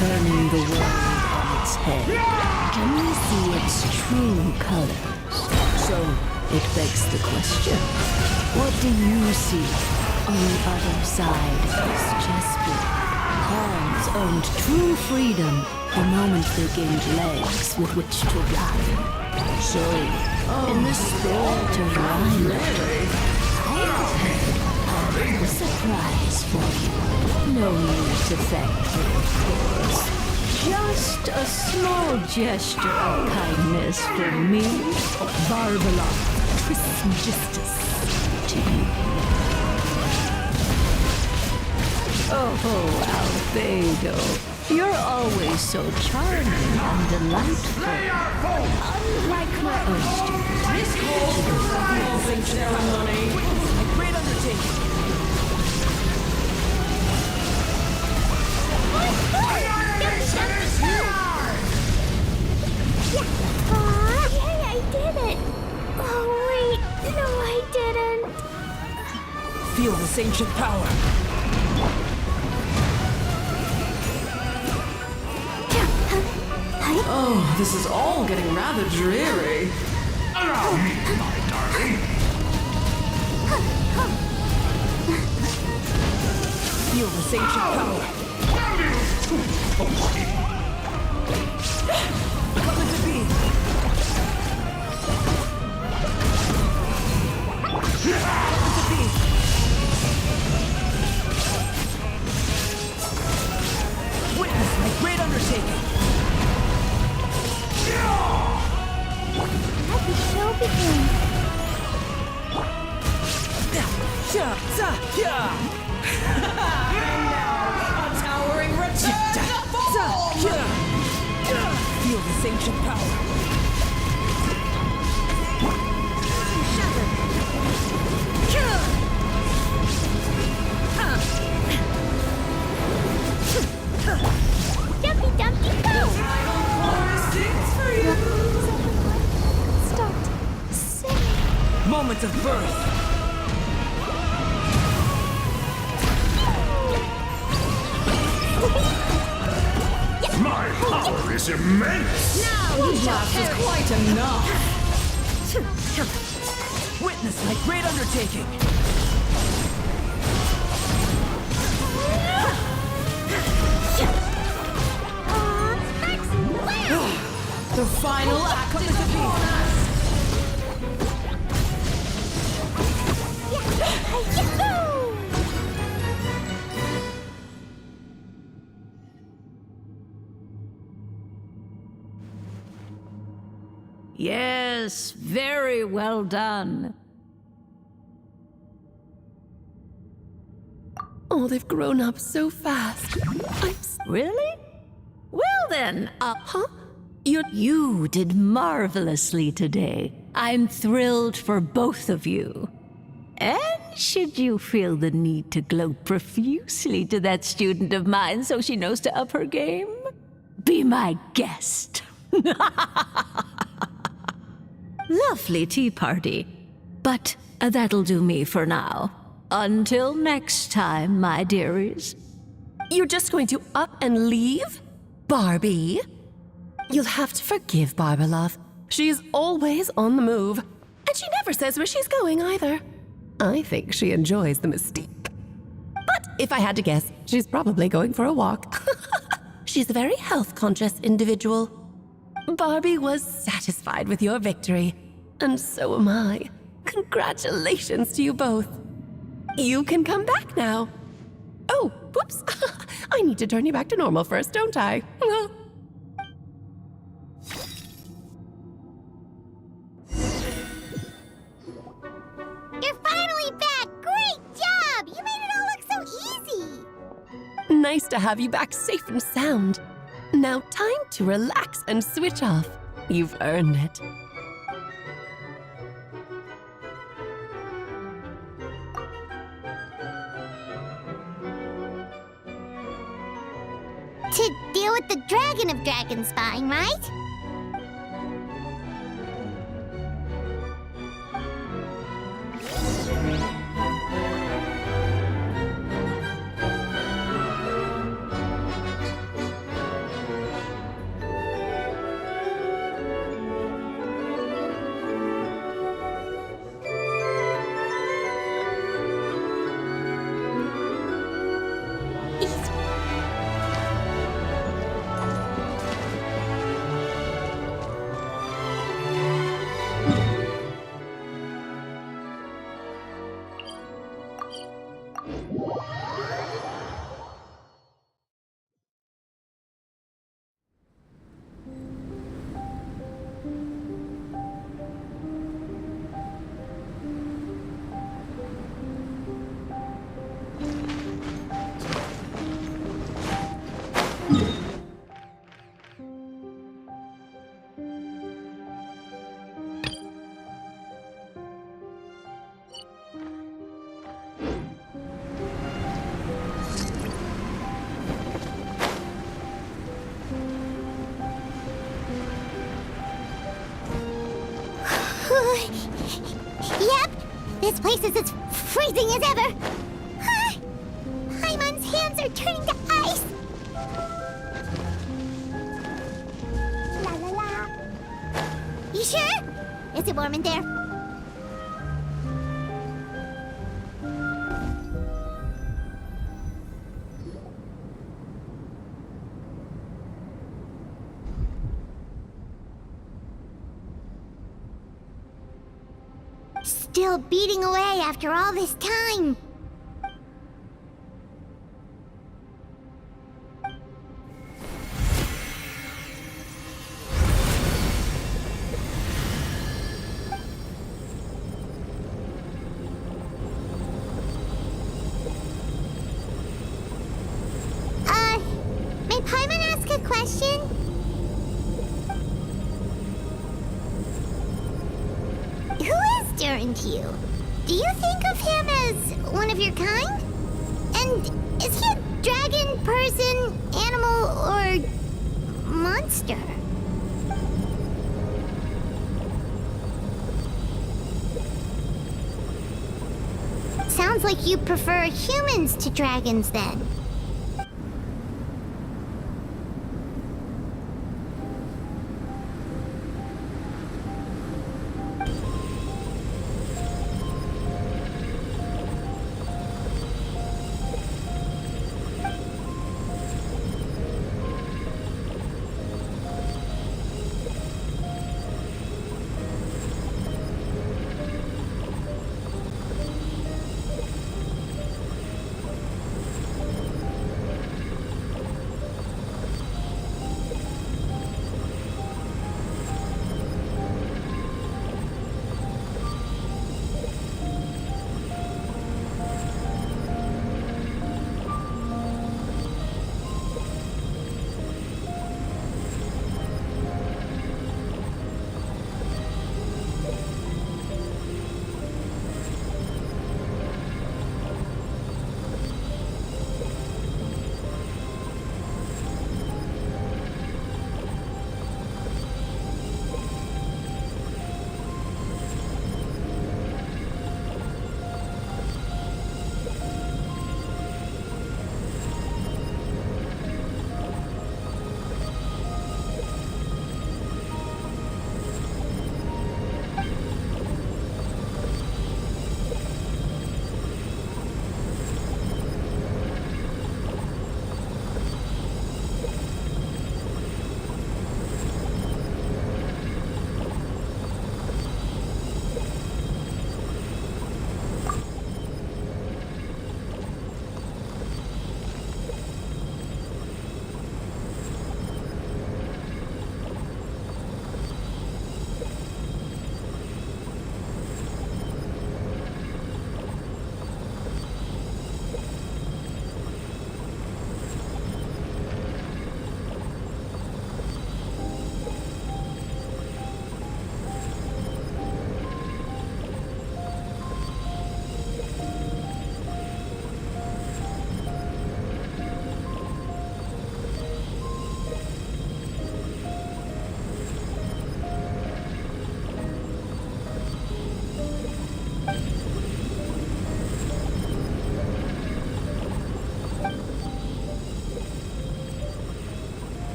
turning the world on its head. Can we see its true colors? So it begs the question, what do you see on the other side of this chessboard? Pawns earned true freedom the moment they gained legs with which to run. So, in the spirit of rhyme, I have a surprise for you. No need to thank me, of course. Just a small gesture of kindness from me, Barbara, Trismegistus, to you. Oh, Albedo, you're always so charming and delightful. Unlike my own student, This closing ceremony is a great undertaking. Yay, I did it! Oh, wait. No, I didn't. Feel this ancient power. Oh, this is all getting rather dreary. Allow me, my darling. Feel this ancient power. Come into being. Come into being. Witness my great undertaking. Let the show begin. And now, a towering return to form! Feel this ancient power. Dumpy Dumpty Go! Final chorus sings for you. Start singing. Moment of birth. My power is immense. That is quite enough. Witness my great undertaking. The final act is upon us. Yahoo! yes, very well done. Oh, they've grown up so fast. Really? Well then, You did marvelously today. I'm thrilled for both of you. And should you feel the need to gloat profusely to that student of mine so she knows to up her game, be my guest. Lovely tea party. But that'll do me for now. Until next time, my dearies. You're just going to up and leave? Barbie? You'll have to forgive Barbalov. She's always on the move. And she never says where she's going either. I think she enjoys the mystique. But if I had to guess, she's probably going for a walk. She's a very health-conscious individual. Barbie was satisfied with your victory. And so am I. Congratulations to you both. You can come back now. Oh, whoops. I need to turn you back to normal first, don't I? You're finally back! Great job! You made it all look so easy! Nice to have you back safe and sound. Now time to relax and switch off. You've earned it. To deal with the Dragon of Dragon spying, right? Yep, this place is as freezing as ever. Paimon's hands are turning to ice. La la la. You sure? Is it warm in there? Still beating away after all this time. May Paimon ask a question? Who is Durin to you? Do you think of him as one of your kind? And is he a dragon, person, animal, or monster? Sounds like you prefer humans to dragons then.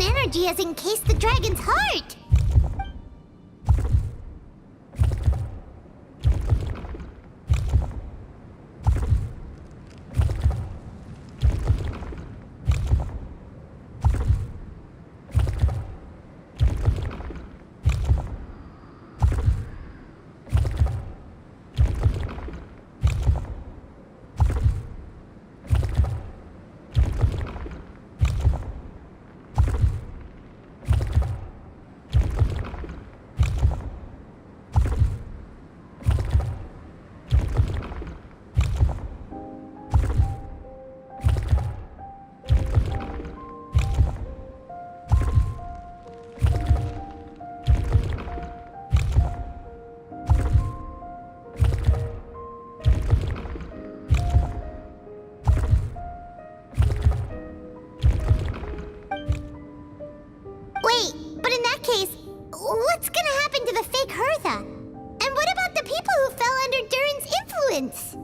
energy has encased the dragon's heart. Wait, but in that case, what's gonna happen to the fake Hertha? And what about the people who fell under Durin's influence?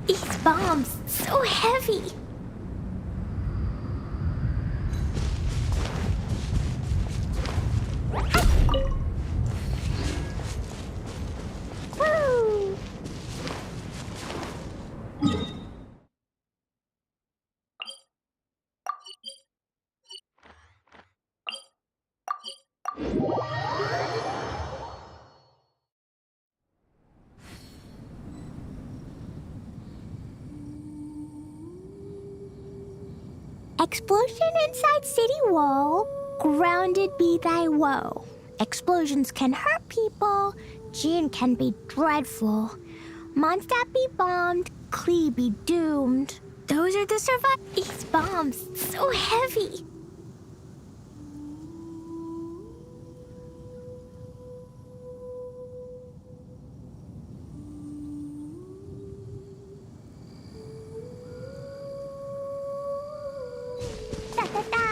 These bombs, so heavy. Woo! Explosion inside city wall. Grounded be thy woe. Explosions can hurt people. Jinn can be dreadful. Mondstadt be bombed. Klee be doomed. Those are the survivors. These bombs, so heavy. Da, da, da.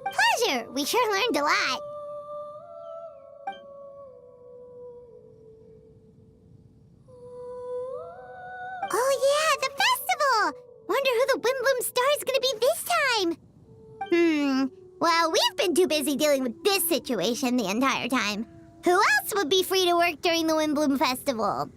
Pleasure. We sure learned a lot. Oh yeah, the festival! Wonder who the Windbloom Star is gonna be this time. Well, we've been too busy dealing with this situation the entire time. Who else would be free to work during the Windbloom Festival?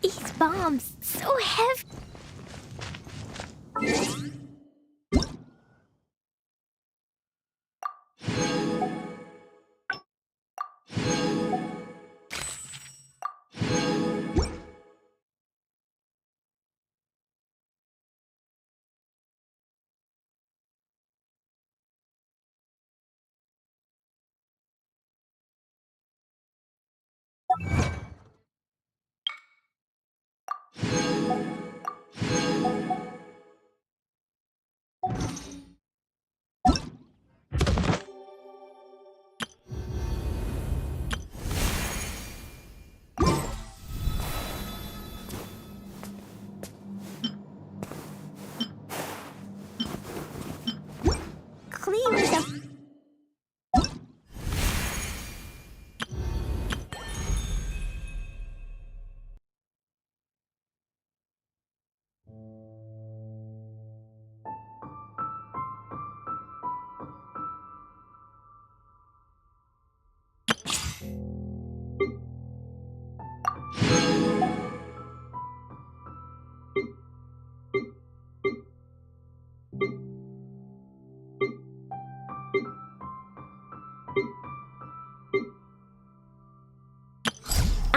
These bombs, so heavy.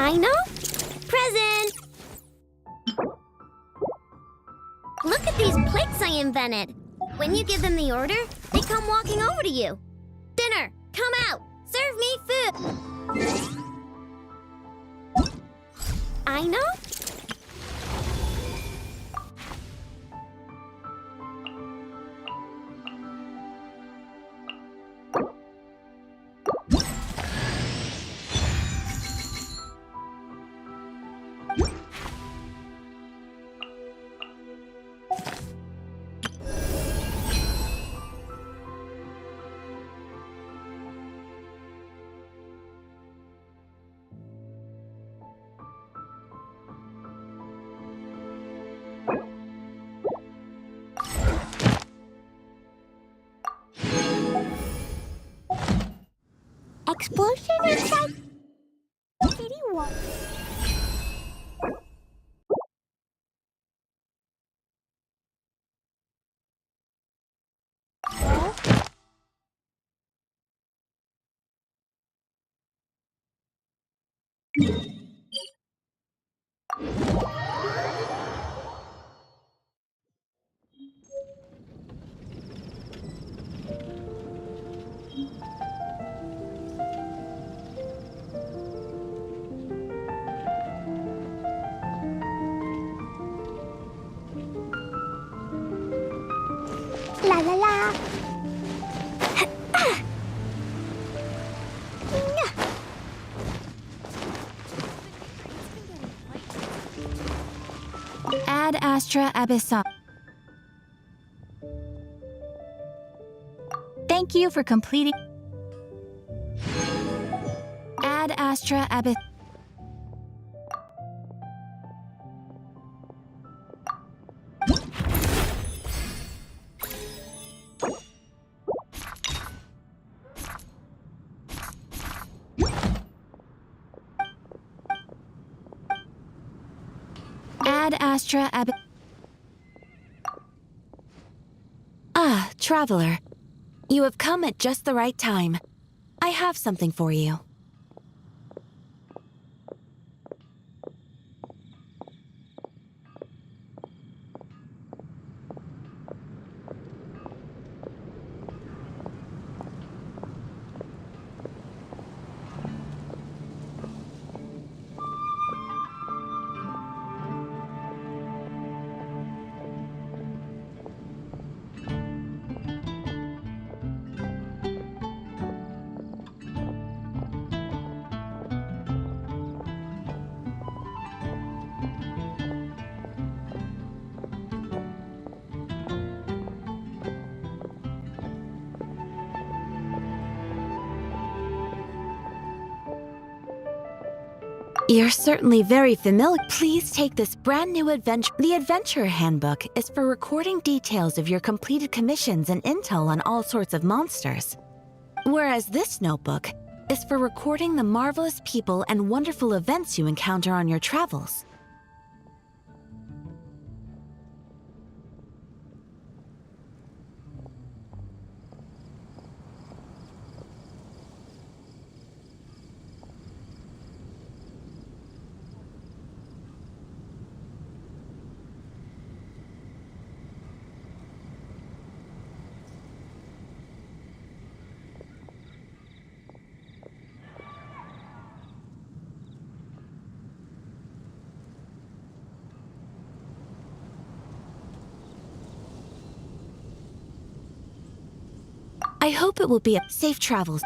I know. Present! Look at these plates I invented. When you give them the order, they come walking over to you. Dinner, come out. Serve me food. I know. Explosion inside city wall. La la la. Ad Astra Abyssal. Thank you for completing. Ad Astra Abyss. Ad Astra Abyss. Ah, traveler. You have come at just the right time. I have something for you. You're certainly very familiar. Please take this brand new adventure. The Adventure Handbook is for recording details of your completed commissions and intel on all sorts of monsters. Whereas this notebook is for recording the marvelous people and wonderful events you encounter on your travels. I hope it will be a safe travels.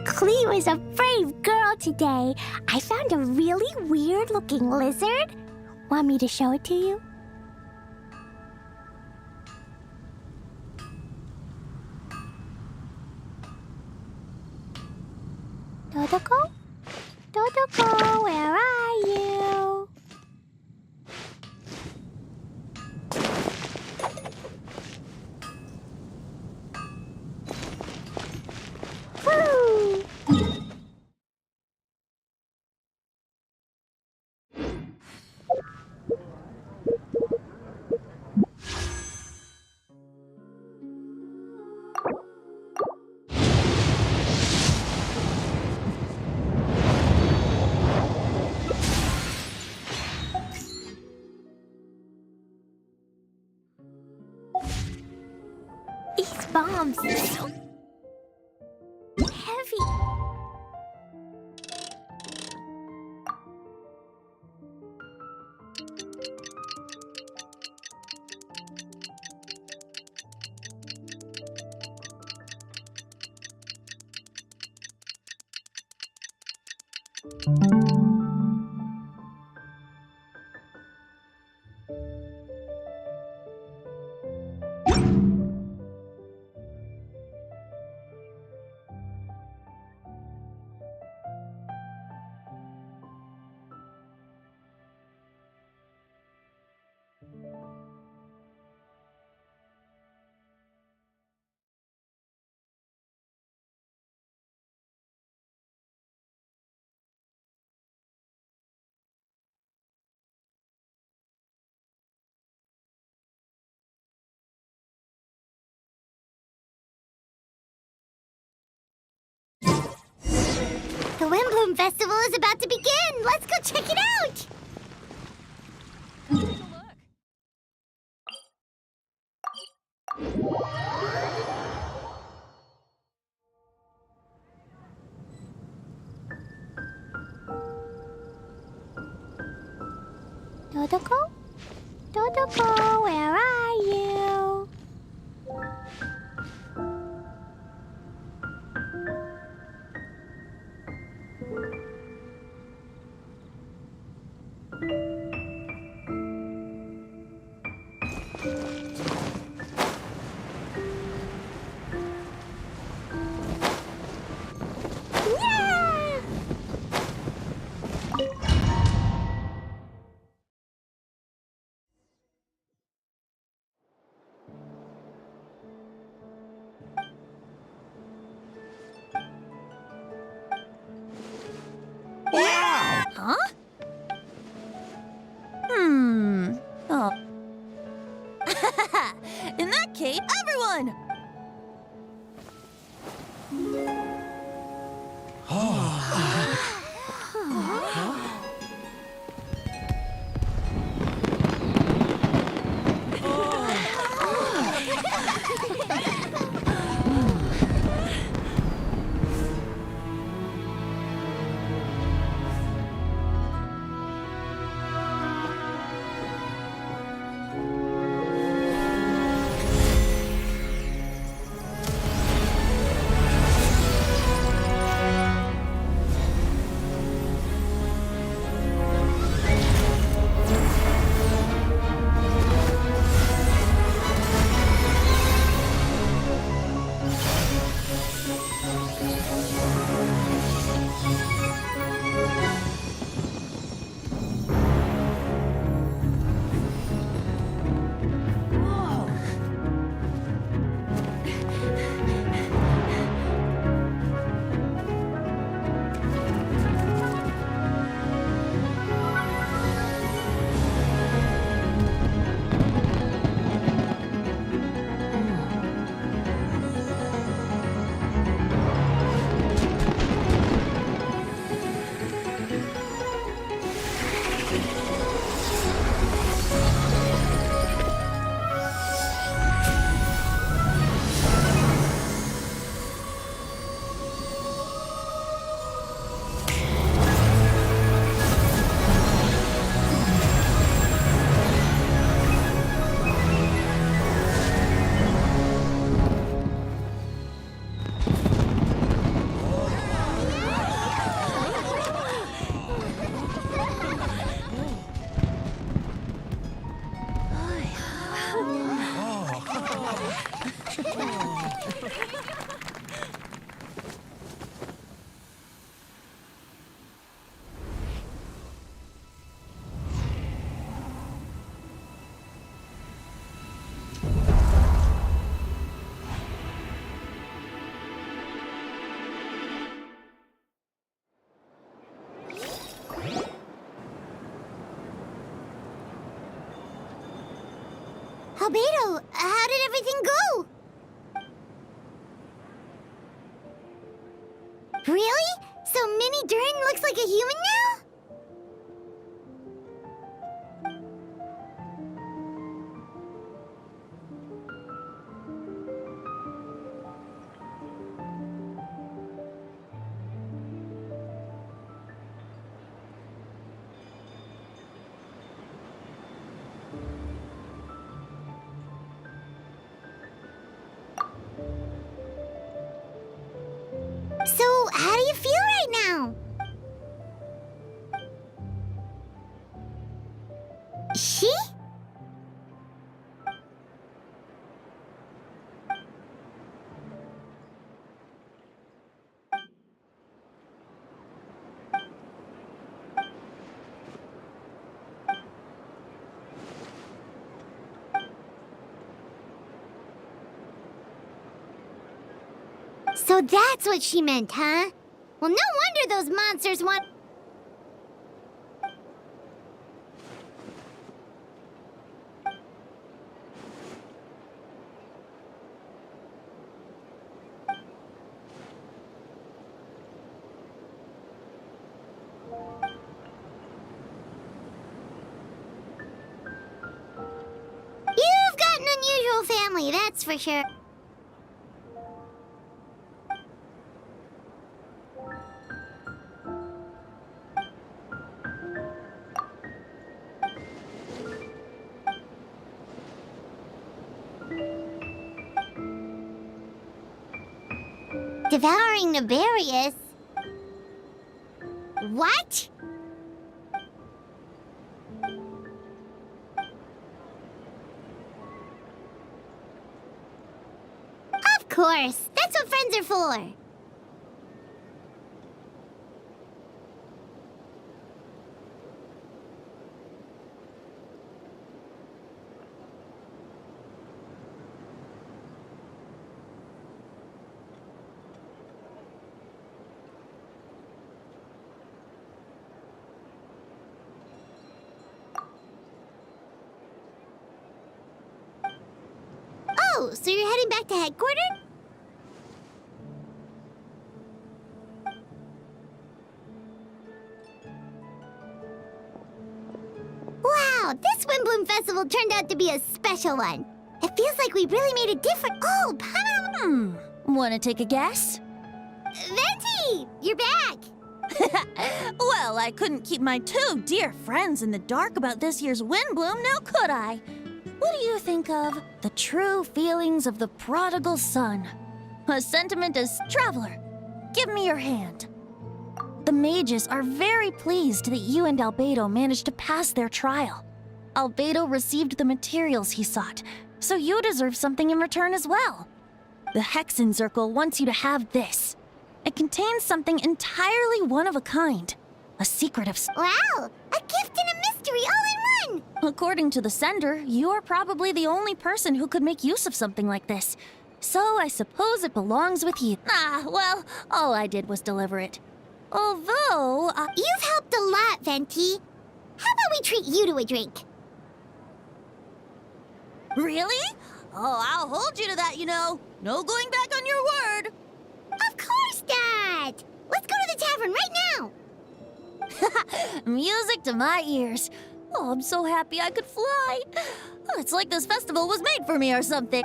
Cleo is a brave girl today. I found a really weird-looking lizard. Want me to show it to you? bombs so heavy. The Windbloom Festival is about to begin! Let's go check it out! Dodoko? Dodoko, where are you? Yeah! Huh? Oh. In that case, everyone! Albedo, how did everything go? Really? So Mini Durin looks like a human now? right now. She? So that's what she meant, huh? Well, no wonder those monsters want... You've got an unusual family, that's for sure. Devouring Nefarious? What? Of course, that's what friends are for. Oh, so you're heading back to headquarters? Wow, this Wind Bloom Festival turned out to be a special one. It feels like we really made a difference. Oh, Wanna take a guess? Venti, you're back. Well, I couldn't keep my two dear friends in the dark about this year's Wind Bloom, now could I? What do you think of the true feelings of the prodigal son? A sentiment as traveler. Give me your hand. The mages are very pleased that you and Albedo managed to pass their trial. Albedo received the materials he sought, so you deserve something in return as well. The Hexen Circle wants you to have this. It contains something entirely one of a kind. A secret of... Wow, a gift and a mystery all in one. According to the sender, you are probably the only person who could make use of something like this. So I suppose it belongs with you. Well, all I did was deliver it. Although, You've helped a lot, Venti. How about we treat you to a drink? Really? Oh, I'll hold you to that, you know. No going back on your word. Of course not. Let's go to the tavern right now. Music to my ears. Oh, I'm so happy I could fly. It's like this festival was made for me or something.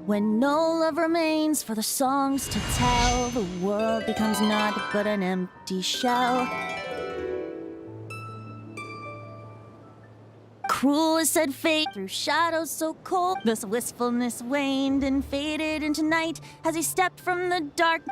When no love remains for the songs to tell, the world becomes naught but an empty shell. Cruel is said fate through shadows so cold. This wistfulness waned and faded into night as he stepped from the dark.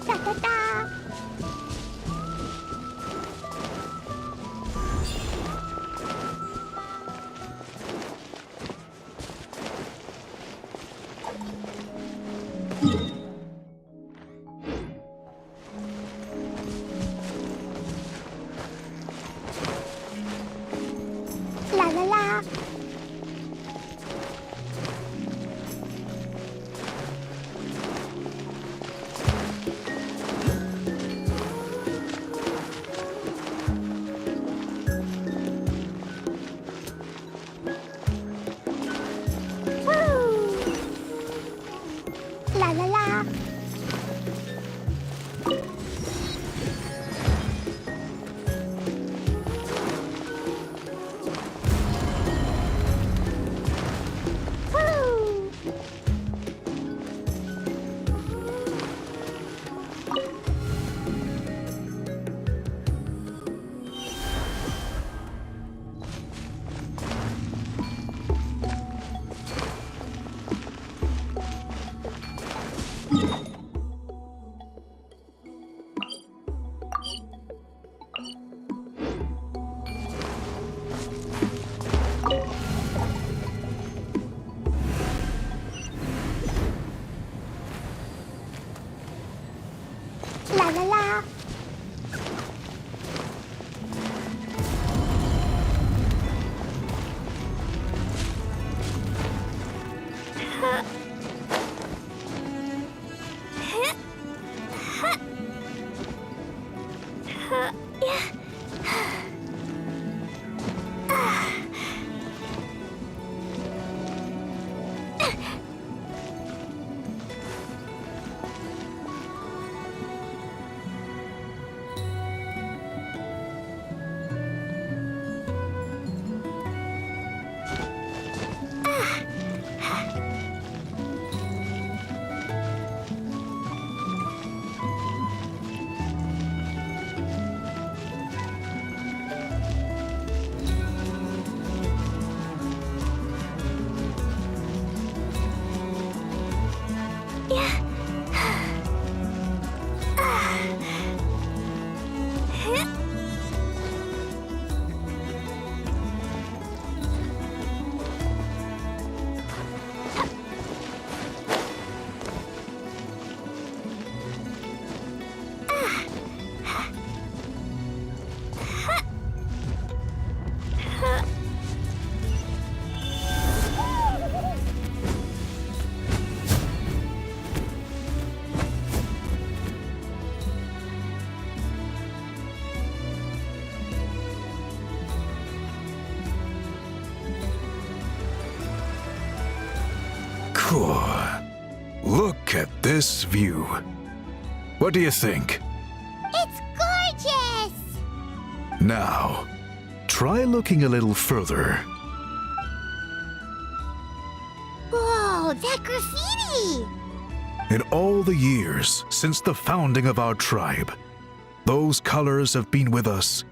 Da da da. La la la. Woo. La la la. Woo. La la la. Cool. Look at this view. What do you think? It's gorgeous! Now, try looking a little further. Whoa, that graffiti! In all the years since the founding of our tribe, those colors have been with us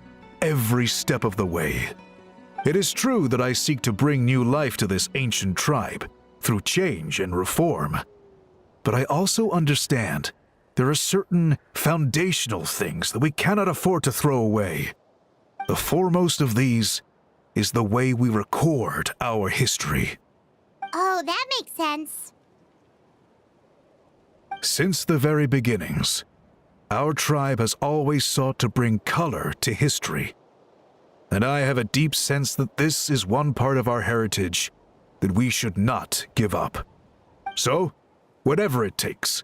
every step of the way. It is true that I seek to bring new life to this ancient tribe through change and reform. But I also understand there are certain foundational things that we cannot afford to throw away. The foremost of these is the way we record our history. Oh, that makes sense. Since the very beginnings, our tribe has always sought to bring color to history. And I have a deep sense that this is one part of our heritage that we should not give up. So, whatever it takes,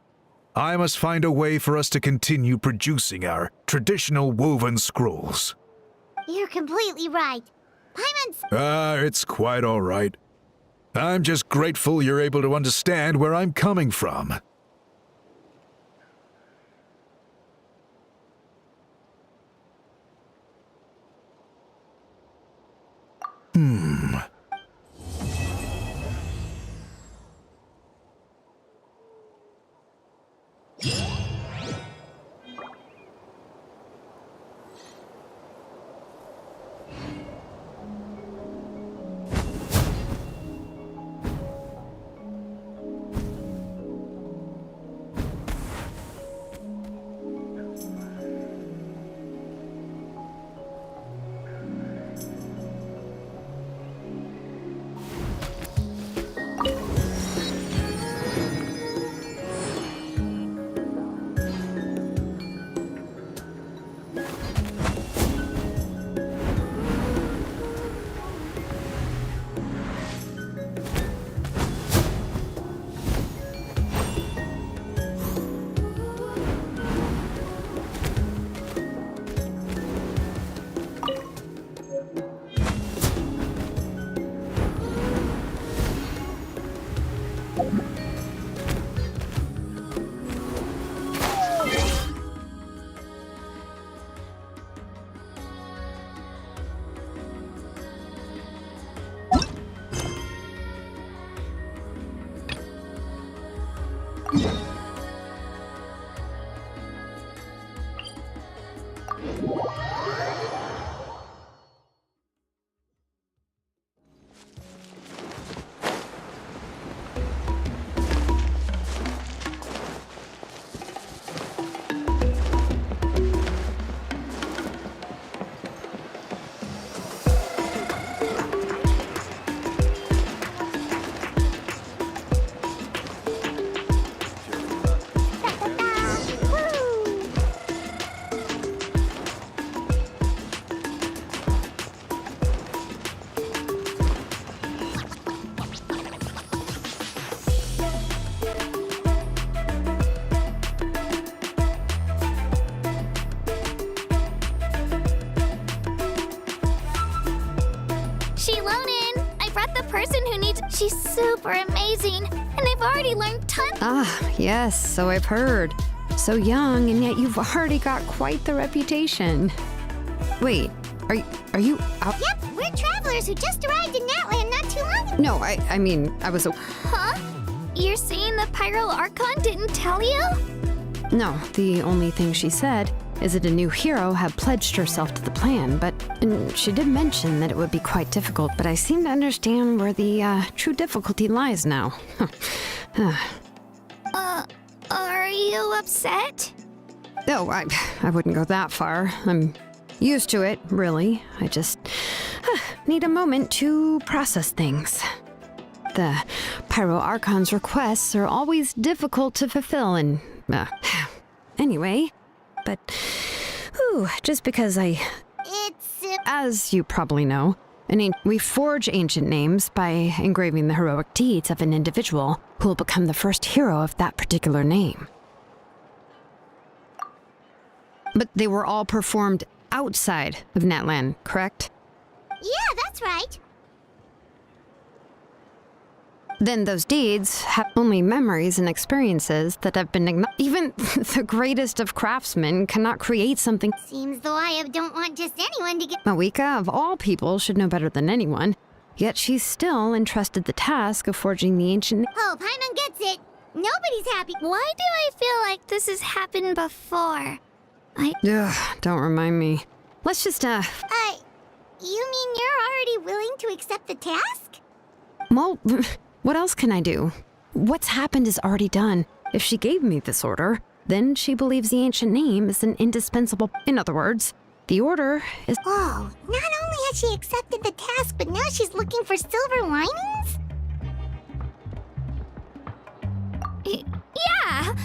I must find a way for us to continue producing our traditional woven scrolls. You're completely right. Paimon's... It's quite all right. I'm just grateful you're able to understand where I'm coming from. She's super amazing, and I've already learned tons. Ah, yes, so I've heard. So young, and yet you've already got quite the reputation. Wait, are you out? Yep, we're travelers who just arrived in Natland not too long ago. No, I mean, I was. Huh? You're saying the Pyro Archon didn't tell you? No, the only thing she said is that a new hero had pledged herself to the plan, and she did mention that it would be quite difficult, but I seem to understand where the true difficulty lies now. Are you upset? No, I wouldn't go that far. I'm used to it, really. I just need a moment to process things. The Pyro Archon's requests are always difficult to fulfill, and anyway, but just because as you probably know, we forge ancient names by engraving the heroic deeds of an individual who will become the first hero of that particular name. But they were all performed outside of Natland, correct? Yeah, that's right. Then those deeds have only memories and experiences that have been even the greatest of craftsmen cannot create something. Seems the Wayab don't want just anyone to get. Mawika, of all people, should know better than anyone. Yet she's still entrusted the task of forging the ancient. Oh, Paimon gets it. Nobody's happy. Why do I feel like this has happened before? Ugh, don't remind me. Let's just, You mean you're already willing to accept the task? Well, what else can I do? What's happened is already done. If she gave me this order, then she believes the ancient name is an indispensable. In other words, the order is. Whoa, not only has she accepted the task, but now she's looking for silver linings? Yeah,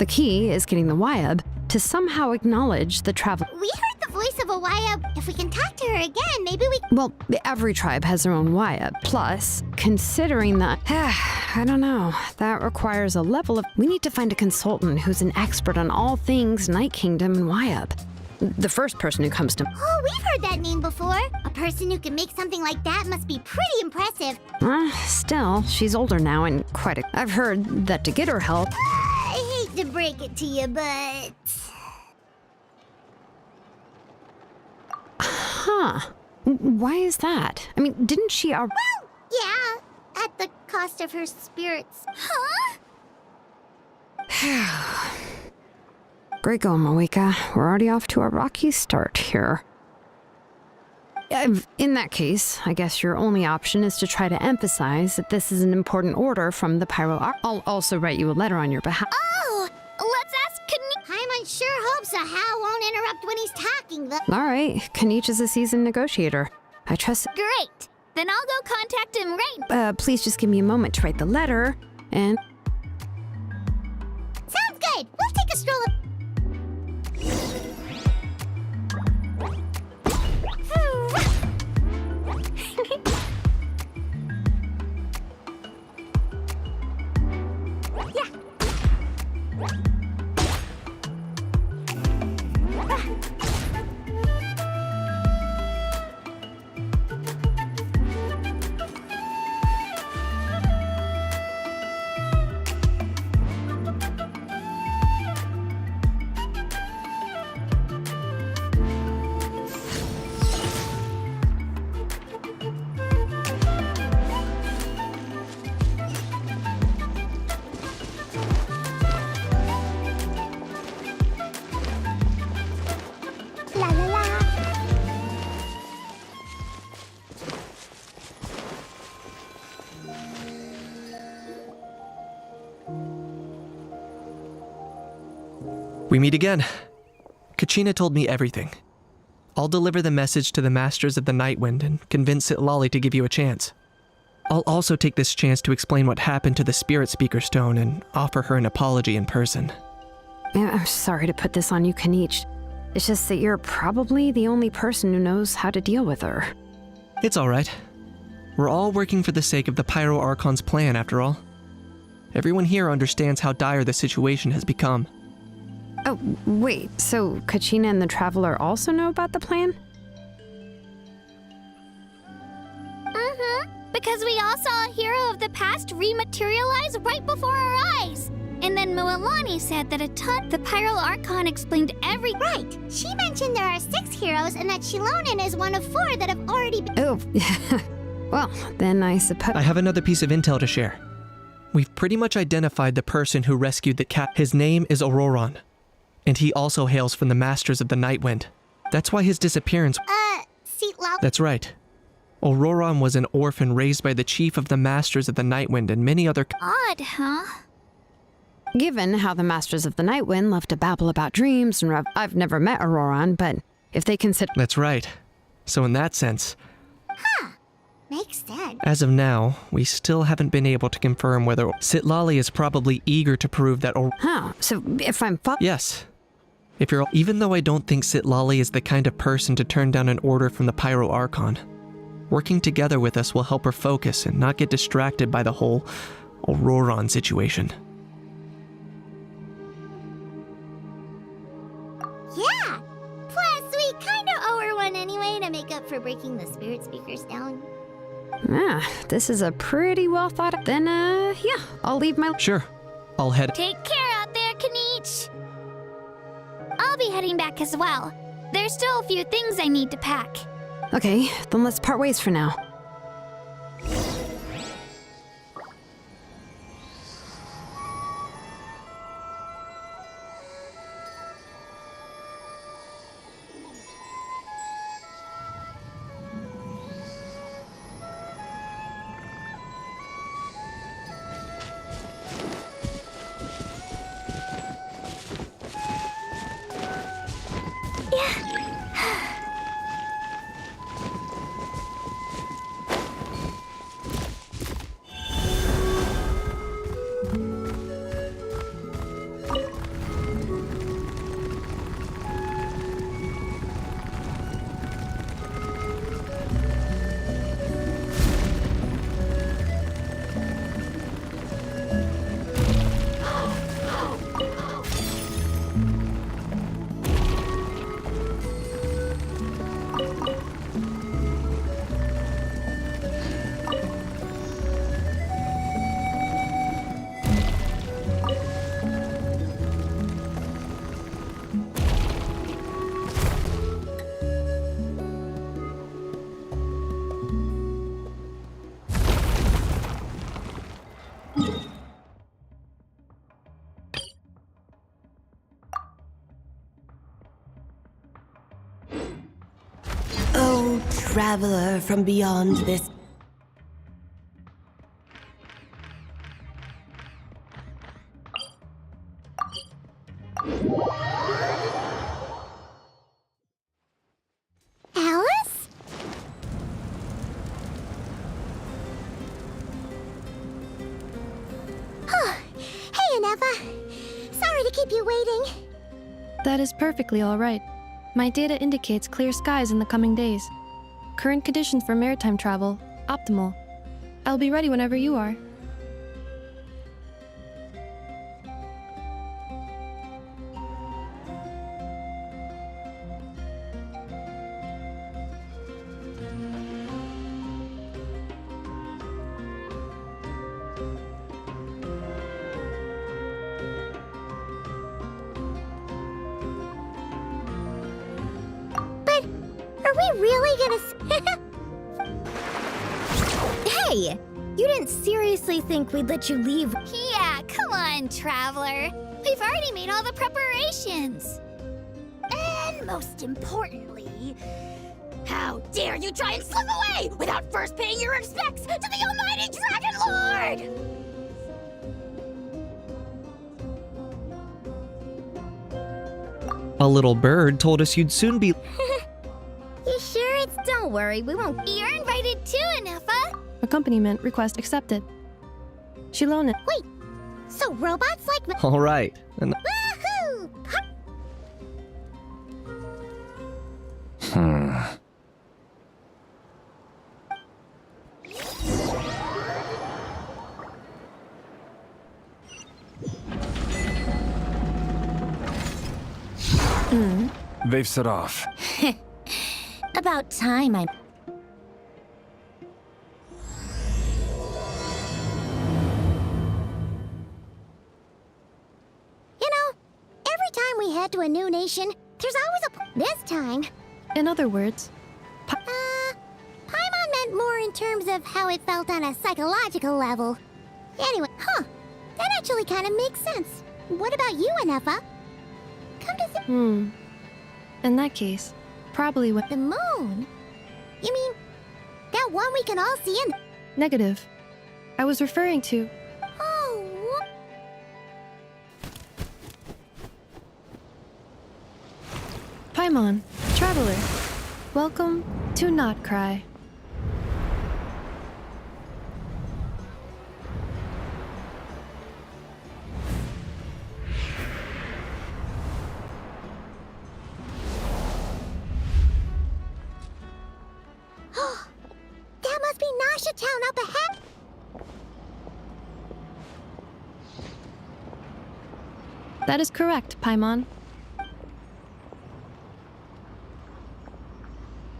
The key is getting the Wayab to somehow acknowledge the travel. We heard the voice of a Wayab. If we can talk to her again, maybe we. Well, every tribe has their own Wayab. Plus, considering that, I don't know, that requires a level of. We need to find a consultant who's an expert on all things Night Kingdom and Wayab. The first person who comes to. Oh, we've heard that name before. A person who can make something like that must be pretty impressive. Still, she's older now and quite a. I've heard that to get her help. I hate to break it to you, but. Huh. Why is that? I mean, didn't she Well, yeah, at the cost of her spirits. Huh? Great going, Moeka. We're already off to a rocky start here. In that case, I guess your only option is to try to emphasize that this is an important order from the Pyro Arc. I'll also write you a letter on your behalf. Oh, let's ask Kanichi. Paimon sure hopes a Hal won't interrupt when he's talking, though. All right, Kanichi's a seasoned negotiator. I trust... Great. Then I'll go contact him right... please just give me a moment to write the letter, and... Sounds good. We'll take a stroll up... La la la. We meet again. Kachina told me everything. I'll deliver the message to the Masters of the Nightwind and convince Sitlali to give you a chance. I'll also take this chance to explain what happened to the Spirit Speaker Stone and offer her an apology in person. I'm sorry to put this on you, Kanich. It's just that you're probably the only person who knows how to deal with her. It's alright. We're all working for the sake of the Pyro Archon's plan, after all. Everyone here understands how dire the situation has become. Oh, wait, so Kachina and the Traveler also know about the plan? Because we all saw a hero of the past rematerialize right before our eyes. And then Mualani said that the Pyro Archon explained every... Right. She mentioned there are 6 heroes and that Shilonen is one of 4 that have already been... Oh, well, then I suppose... I have another piece of intel to share. We've pretty much identified the person who rescued the cat. His name is Auroron, and he also hails from the Masters of the Nightwind. That's why his disappearance... Seatlaw... That's right. Auroron was an orphan raised by the chief of the Masters of the Nightwind and many other... Odd, huh? Given how the Masters of the Nightwind love to babble about dreams and I've never met Auroron, but if they consider... That's right. So in that sense... Makes sense. As of now, we still haven't been able to confirm whether... Sitlali is probably eager to prove that... So if I'm... Yes. If you're... Even though I don't think Sitlali is the kind of person to turn down an order from the Pyro Archon, working together with us will help her focus and not get distracted by the whole Auroron situation. Yeah! Plus, we kinda owe her one anyway to make up for breaking the Spirit Speakers down. This is a pretty well thought out... Then, yeah, I'll leave my... Sure. I'll head... Take care out there, Kanich! I'll be heading back as well. There's still a few things I need to pack. Okay, then let's part ways for now. traveler from beyond this. Alice? Hey, Anefa. Sorry to keep you waiting. That is perfectly all right. My data indicates clear skies in the coming days. Current conditions for maritime travel, optimal. I'll be ready whenever you are. Are we really gonna Hey! You didn't seriously think we'd let you leave? Yeah, come on, Traveler. We've already made all the preparations. And most importantly, how dare you try and slip away without first paying your respects to the almighty Dragon Lord! A little bird told us you'd soon be. You sure it's... Don't worry, we won't... You're invited too, Anefa! Accompaniment request accepted. Shilona. Wait, so robots like... All right. And Woohoo! They've set off. About time I... You know, every time we head to a new nation, there's always a... This time... In other words, Paimon meant more in terms of how it felt on a psychological level. Anyway, that actually kind of makes sense. What about you, Anefa? Come to the... in that case, probably when... The moon? You mean, that one we can all see in... Negative. I was referring to... Oh... Paimon, traveler. Welcome to Not Cry. That must be Nasha Town up ahead. That is correct, Paimon.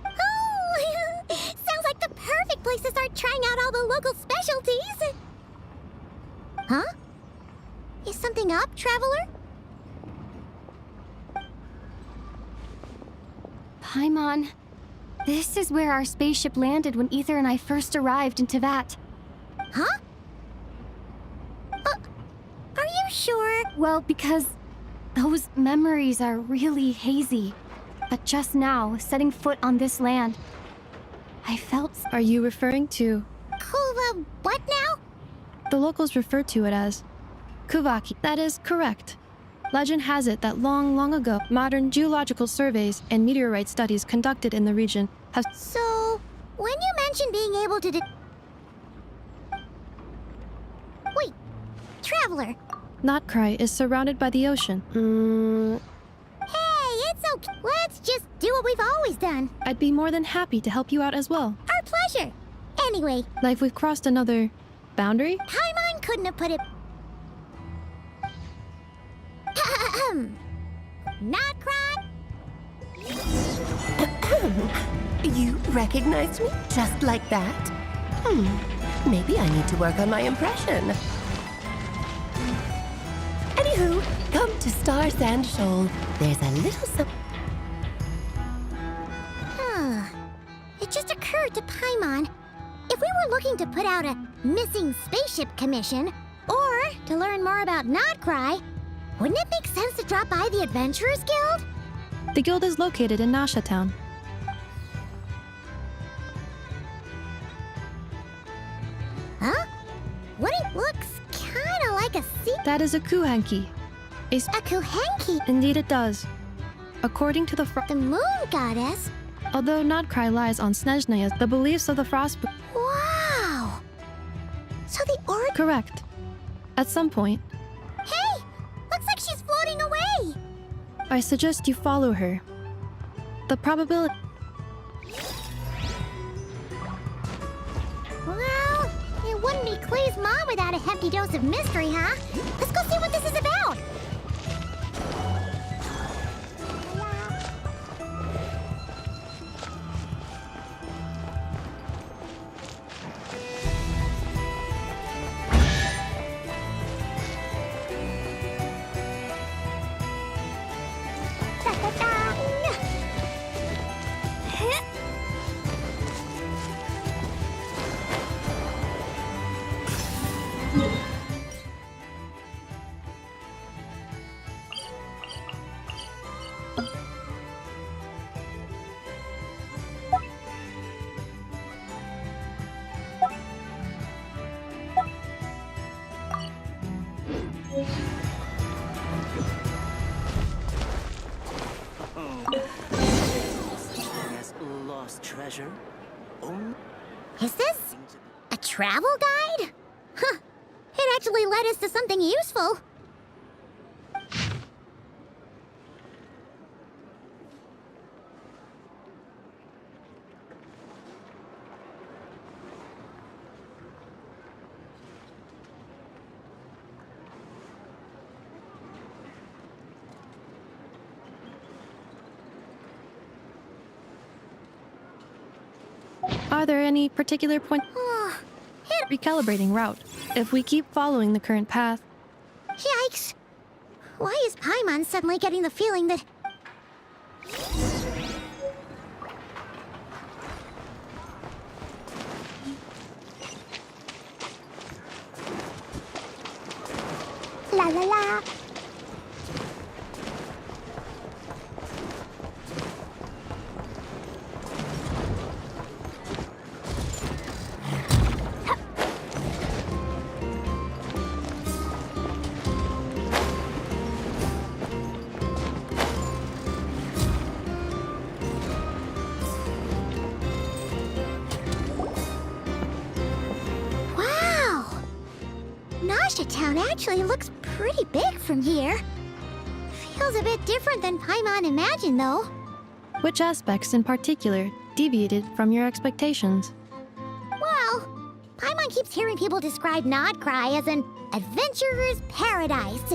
Oh, sounds like the perfect place to start trying out all the local specialties. Huh? Is something up, Traveler? Paimon, this is where our spaceship landed when Ether and I first arrived in Tevat. Huh? Are you sure? Well, because those memories are really hazy. But just now, setting foot on this land, I felt... Are you referring to... Kuva, what now? The locals refer to it as Kuvaki. That is correct. Legend has it that long ago, modern geological surveys and meteorite studies conducted in the region have... So, when you mentioned being able to Wait, Traveler. Notcry is surrounded by the ocean. Hey, it's okay. Let's just do what we've always done. I'd be more than happy to help you out as well. Our pleasure. Anyway, Like we've crossed another boundary? Paimon couldn't have put it... Not cry? You recognized me just like that? Maybe I need to work on my impression. Anywho, come to Star Sand Shoal. There's a little It just occurred to Paimon. If we were looking to put out a missing spaceship commission, or to learn more about Notcry, wouldn't it make sense to drop by the Adventurers Guild? The guild is located in Nasha Town. That is a kuhanki. A kuhanki? Indeed it does. According to the The moon goddess? although Nodcry lies on Snezhnaya, the beliefs of the Frost... Wow! So the origin... Correct. At some point, Hey! Looks like she's floating away! I suggest you follow her. The probability... Well, it wouldn't be Clay's mom without a hefty dose of mystery, huh? Let's go see what this is about! Lost treasure? Is this a travel guide? Huh. It actually led us to something useful. Are there any particular point... Recalibrating route. If we keep following the current path... Yikes! Why is Paimon suddenly getting the feeling that... La la la! Town actually looks pretty big from here. Feels a bit different than Paimon imagined, though. Which aspects in particular deviated from your expectations? Well, Paimon keeps hearing people describe Nodcry as an adventurer's paradise.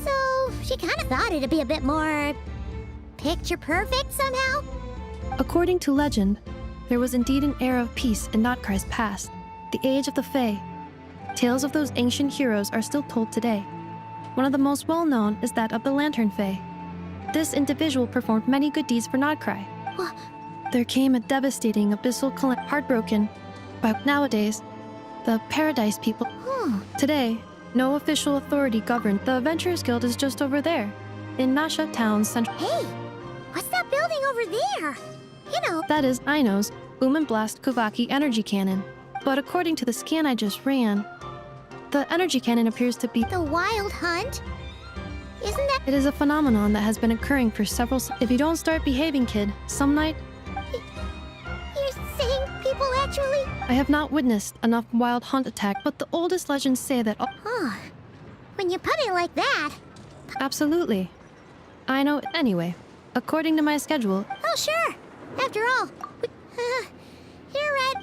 So she kind of thought it'd be a bit more picture perfect somehow. According to legend, there was indeed an era of peace in Nodcry's past, the Age of the Fae. Tales of those ancient heroes are still told today. One of the most well-known is that of the Lantern Fae. This individual performed many good deeds for Nodcry. What? There came a devastating abyssal calamity. Heartbroken. But nowadays, the Paradise people... Today, no official authority governed. The Adventurers Guild is just over there, in Nasha Town's central... Hey! What's that building over there? You know... That is Aino's Boom and Blast Kuvaki energy cannon. But according to the scan I just ran, the energy cannon appears to be... The Wild Hunt? Isn't that... It is a phenomenon that has been occurring for several... If you don't start behaving, kid, some night... You're saying people actually... I have not witnessed enough Wild Hunt attack, but the oldest legends say that... Huh. When you put it like that... Absolutely. I know... Anyway, according to my schedule... Oh, sure. After all, you're right.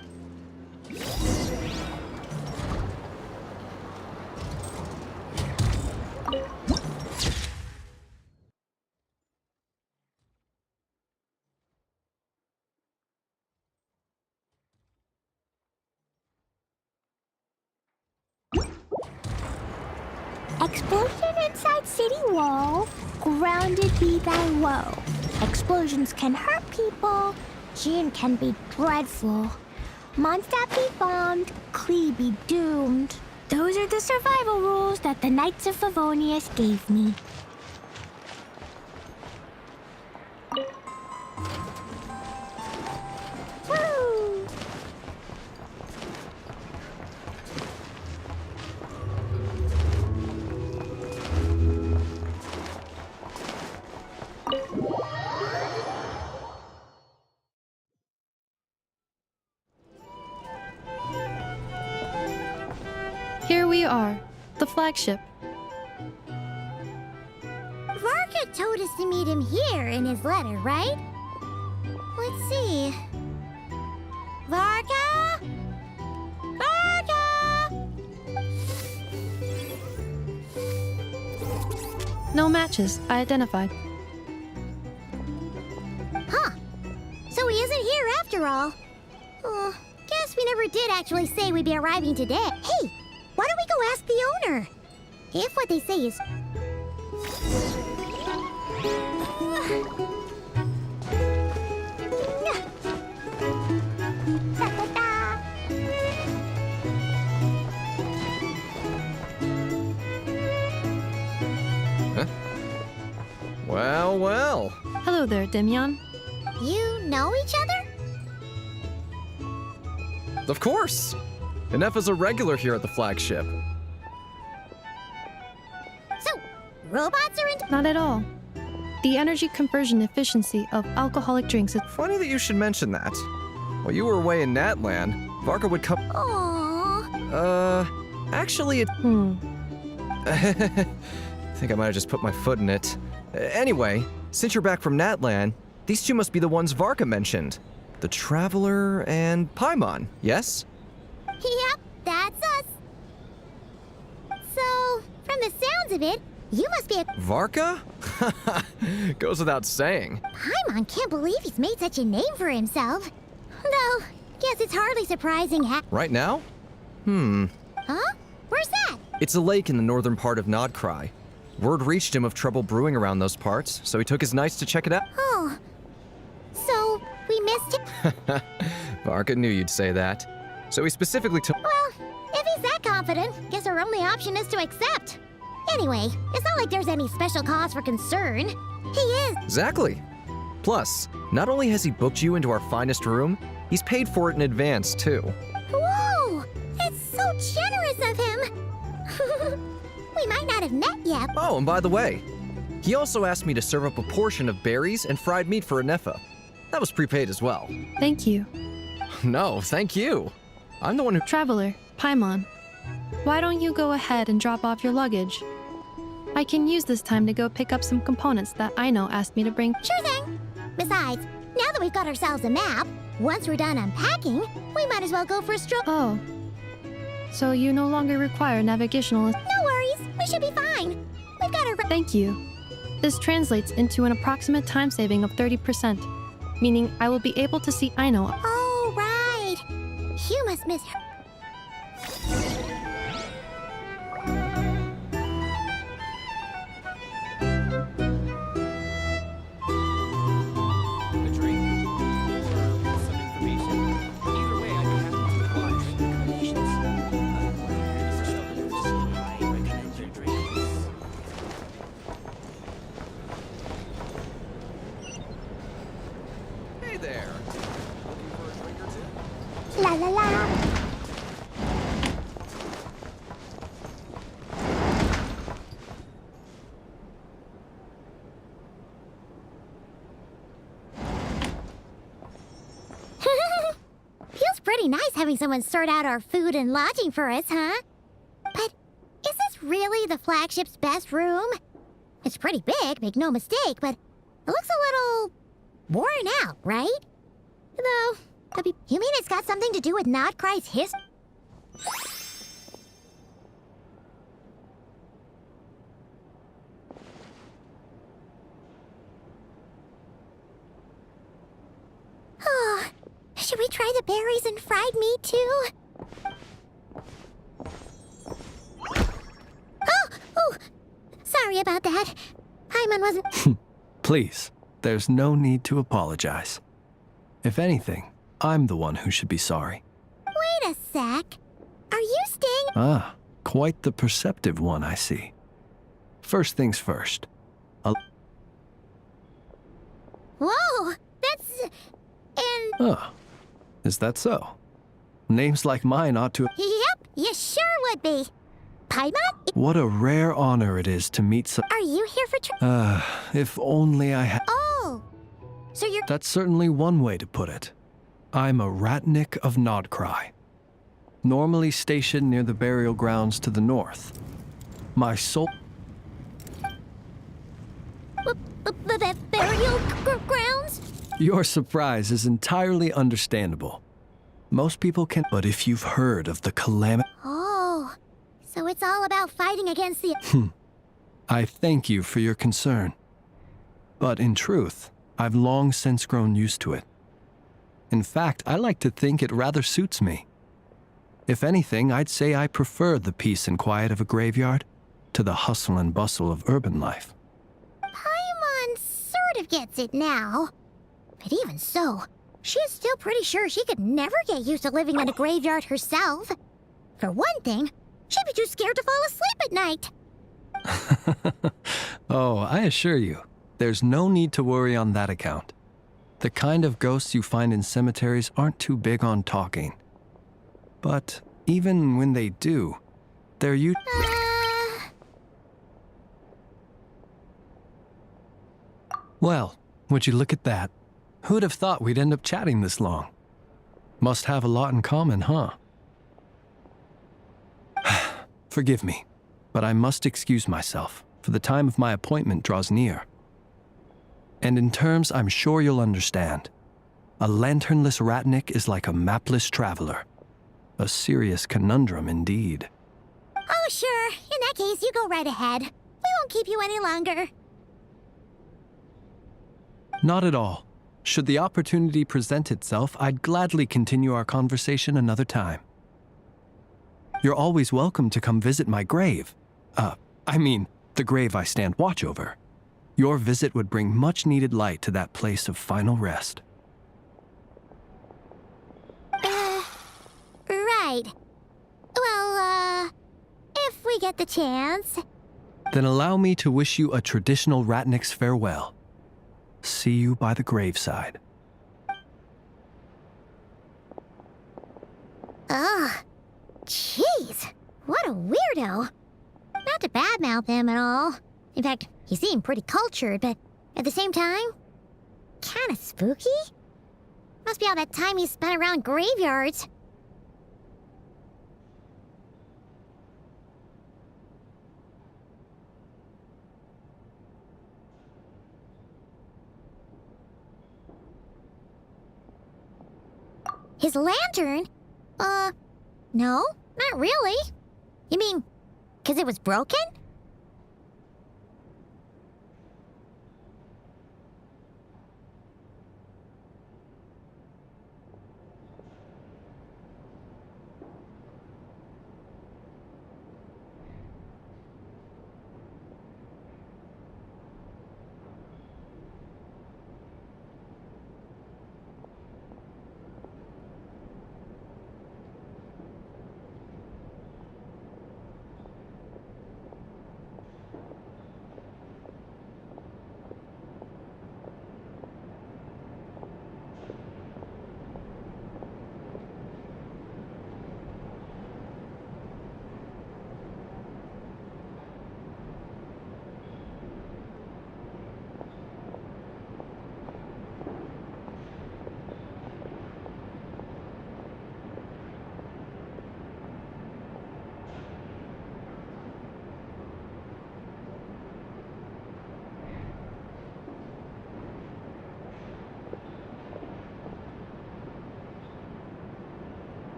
Explosion inside city wall. Grounded be thy woe. Explosions can hurt people. Gin can be dreadful. Mondstadt be bombed. Klee be doomed. Those are the survival rules that the Knights of Favonius gave me. Woo! here we are, the flagship. Varka told us to meet him here in his letter, right? Let's see. Varka? Varka! No matches, I identified. Huh. So he isn't here after all. Oh, guess we never did actually say we'd be arriving today. Hey, why don't we go ask the owner? If what they say is... Well, well. Hello there, Demian. You know each other? Of course. Ineffa's a regular here at the flagship. So, robots are into... Not at all. The energy conversion efficiency of alcoholic drinks is... Funny that you should mention that. While you were away in Natland, Varka would come... Aww. Actually it... I think I might have just put my foot in it. Anyway, since you're back from Natland, these two must be the ones Varka mentioned. The Traveler and Paimon, yes? Yep, that's us. So, from the sounds of it, you must be a... Varka? Goes without saying. Paimon can't believe he's made such a name for himself. Though, guess it's hardly surprising Right now? Huh? Where's that? It's a lake in the northern part of Nodcry. Word reached him of trouble brewing around those parts, so he took his knights to check it out. Oh. So, we missed him? Varka knew you'd say that. So he specifically took... Well, if he's that confident, guess our only option is to accept. Anyway, it's not like there's any special cause for concern. He is... Exactly. Plus, not only has he booked you into our finest room, he's paid for it in advance, too. Whoa! It's so generous of him! We might not have met yet. Oh, and by the way, he also asked me to serve up a portion of berries and fried meat for Inefa. That was prepaid as well. Thank you. No, thank you. I'm the one who... Traveler, Paimon, why don't you go ahead and drop off your luggage? I can use this time to go pick up some components that Aino asked me to bring. Sure thing. Besides, now that we've got ourselves a map, once we're done unpacking, we might as well go for a stroll. Oh. So you no longer require navigational... No worries. We should be fine. We've got our... Thank you. This translates into an approximate time saving of 30%, meaning I will be able to see Aino. Oh, right. You must miss her. La la la. Feels pretty nice having someone sort out our food and lodging for us, huh? But is this really the flagship's best room? It's pretty big, make no mistake, but it looks a little worn out, right? Though, you mean it's got something to do with Nodcry's history? Oh, should we try the berries and fried meat too? Oh, sorry about that. Paimon wasn't... Please, there's no need to apologize. If anything, I'm the one who should be sorry. Wait a sec. Are you staying... Ah, quite the perceptive one, I see. First things first. Whoa, that's... and... Ah, is that so? Names like mine ought to... Yep, you sure would be. Paimon? What a rare honor it is to meet some... Are you here for... if only I had... Oh, so you're... That's certainly one way to put it. I'm a Ratnik of Nodcry. normally stationed near the burial grounds to the north. My soul... Burial grounds? Your surprise is entirely understandable. Most people can... But if you've heard of the calamity... Oh, so it's all about fighting against the... I thank you for your concern. But in truth, I've long since grown used to it. In fact, I like to think it rather suits me. If anything, I'd say I prefer the peace and quiet of a graveyard to the hustle and bustle of urban life. Paimon sort of gets it now. But even so, she is still pretty sure she could never get used to living in a graveyard herself. For one thing, she'd be too scared to fall asleep at night. Oh, I assure you, there's no need to worry on that account. The kind of ghosts you find in cemeteries aren't too big on talking. But even when they do, they're Well, would you look at that? Who'd have thought we'd end up chatting this long? Must have a lot in common, huh? Forgive me, but I must excuse myself, for the time of my appointment draws near. And in terms I'm sure you'll understand, a lanternless ratnik is like a mapless traveler. A serious conundrum indeed. Oh, sure. In that case, you go right ahead. We won't keep you any longer. Not at all. Should the opportunity present itself, I'd gladly continue our conversation another time. You're always welcome to come visit my grave. I mean, the grave I stand watch over. Your visit would bring much-needed light to that place of final rest. Right. Well, if we get the chance. Then allow me to wish you a traditional ratnik's farewell. See you by the graveside. Ugh. Jeez. What a weirdo. Not to badmouth him at all. In fact, he seemed pretty cultured, but at the same time, kinda spooky? Must be all that time he spent around graveyards. His lantern? No, not really. You mean, 'cause it was broken?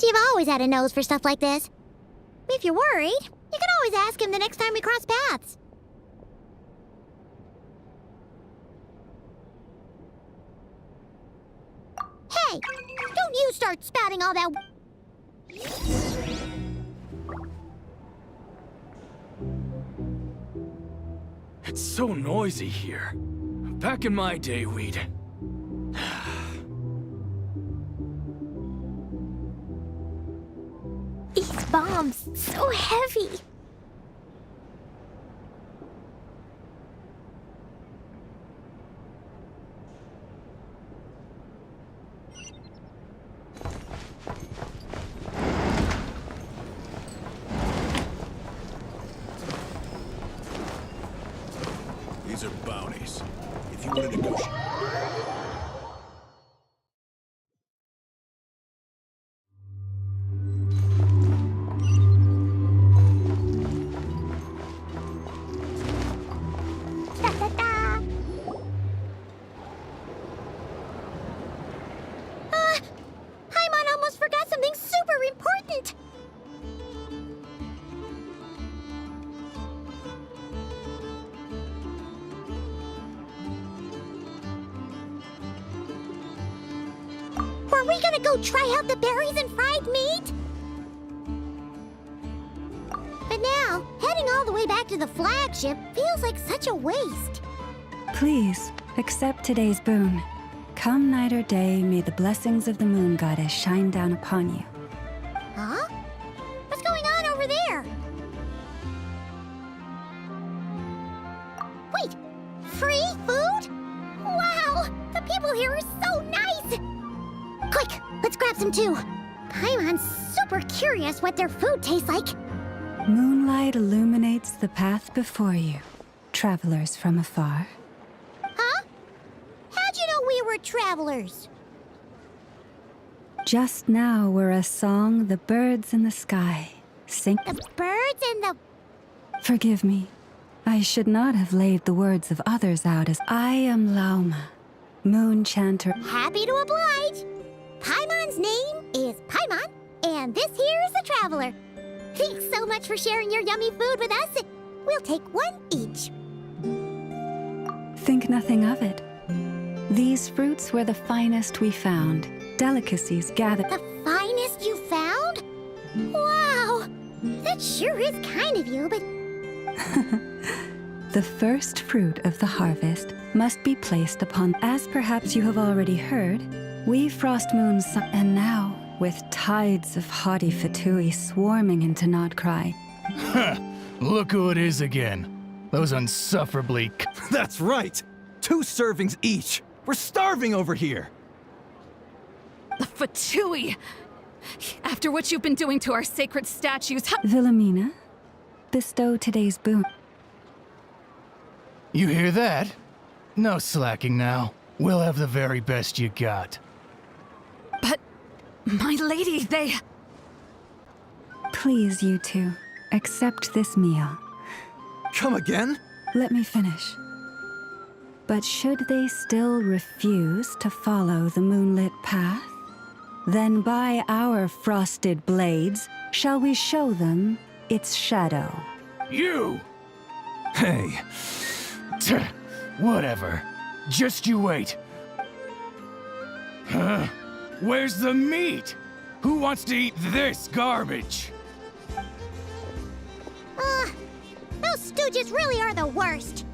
You've always had a nose for stuff like this. If you're worried, you can always ask him the next time we cross paths. Hey, don't you start spouting all that... It's so noisy here. Back in my day, we'd... These bombs, so heavy. These are bounties. If you want to negotiate... Paimon almost forgot something super important! Were we gonna go try out the berries and fried meat? But now, heading all the way back to the flagship feels like such a waste. Please, accept today's boon. Come night or day, may the blessings of the moon goddess shine down upon you. Huh? What's going on over there? Wait, free food? Wow, the people here are so nice! Quick, let's grab some too. Paimon's super curious what their food tastes like. Moonlight illuminates the path before you, travelers from afar. Huh? How'd you know we were travelers? Just now were a song the birds in the sky sing. The birds and the... Forgive me. I should not have laid the words of others out as I am Lauma, moon chanter. Happy to oblige. Paimon's name is Paimon, and this here is the traveler. Thanks so much for sharing your yummy food with us. We'll take one each. Think nothing of it. These fruits were the finest we found, delicacies gathered. The finest you found? Wow! That sure is kind of you, but... The first fruit of the harvest must be placed upon, as perhaps you have already heard, we frost moons, and now, with tides of haughty Fatui swarming into Notcry. Look who it is again. Those unsufferably... That's right! 2 servings each! We're starving over here! Fatui! After what you've been doing to our sacred statues, Wilhelmina, bestow today's boon. You hear that? No slacking now. We'll have the very best you got. But, my lady, they... Please, you two, accept this meal. Come again? Let me finish. But should they still refuse to follow the moonlit path, then by our frosted blades shall we show them its shadow. You! Hey. Whatever. Just you wait. Huh? Where's the meat? Who wants to eat this garbage? Those stooges really are the worst.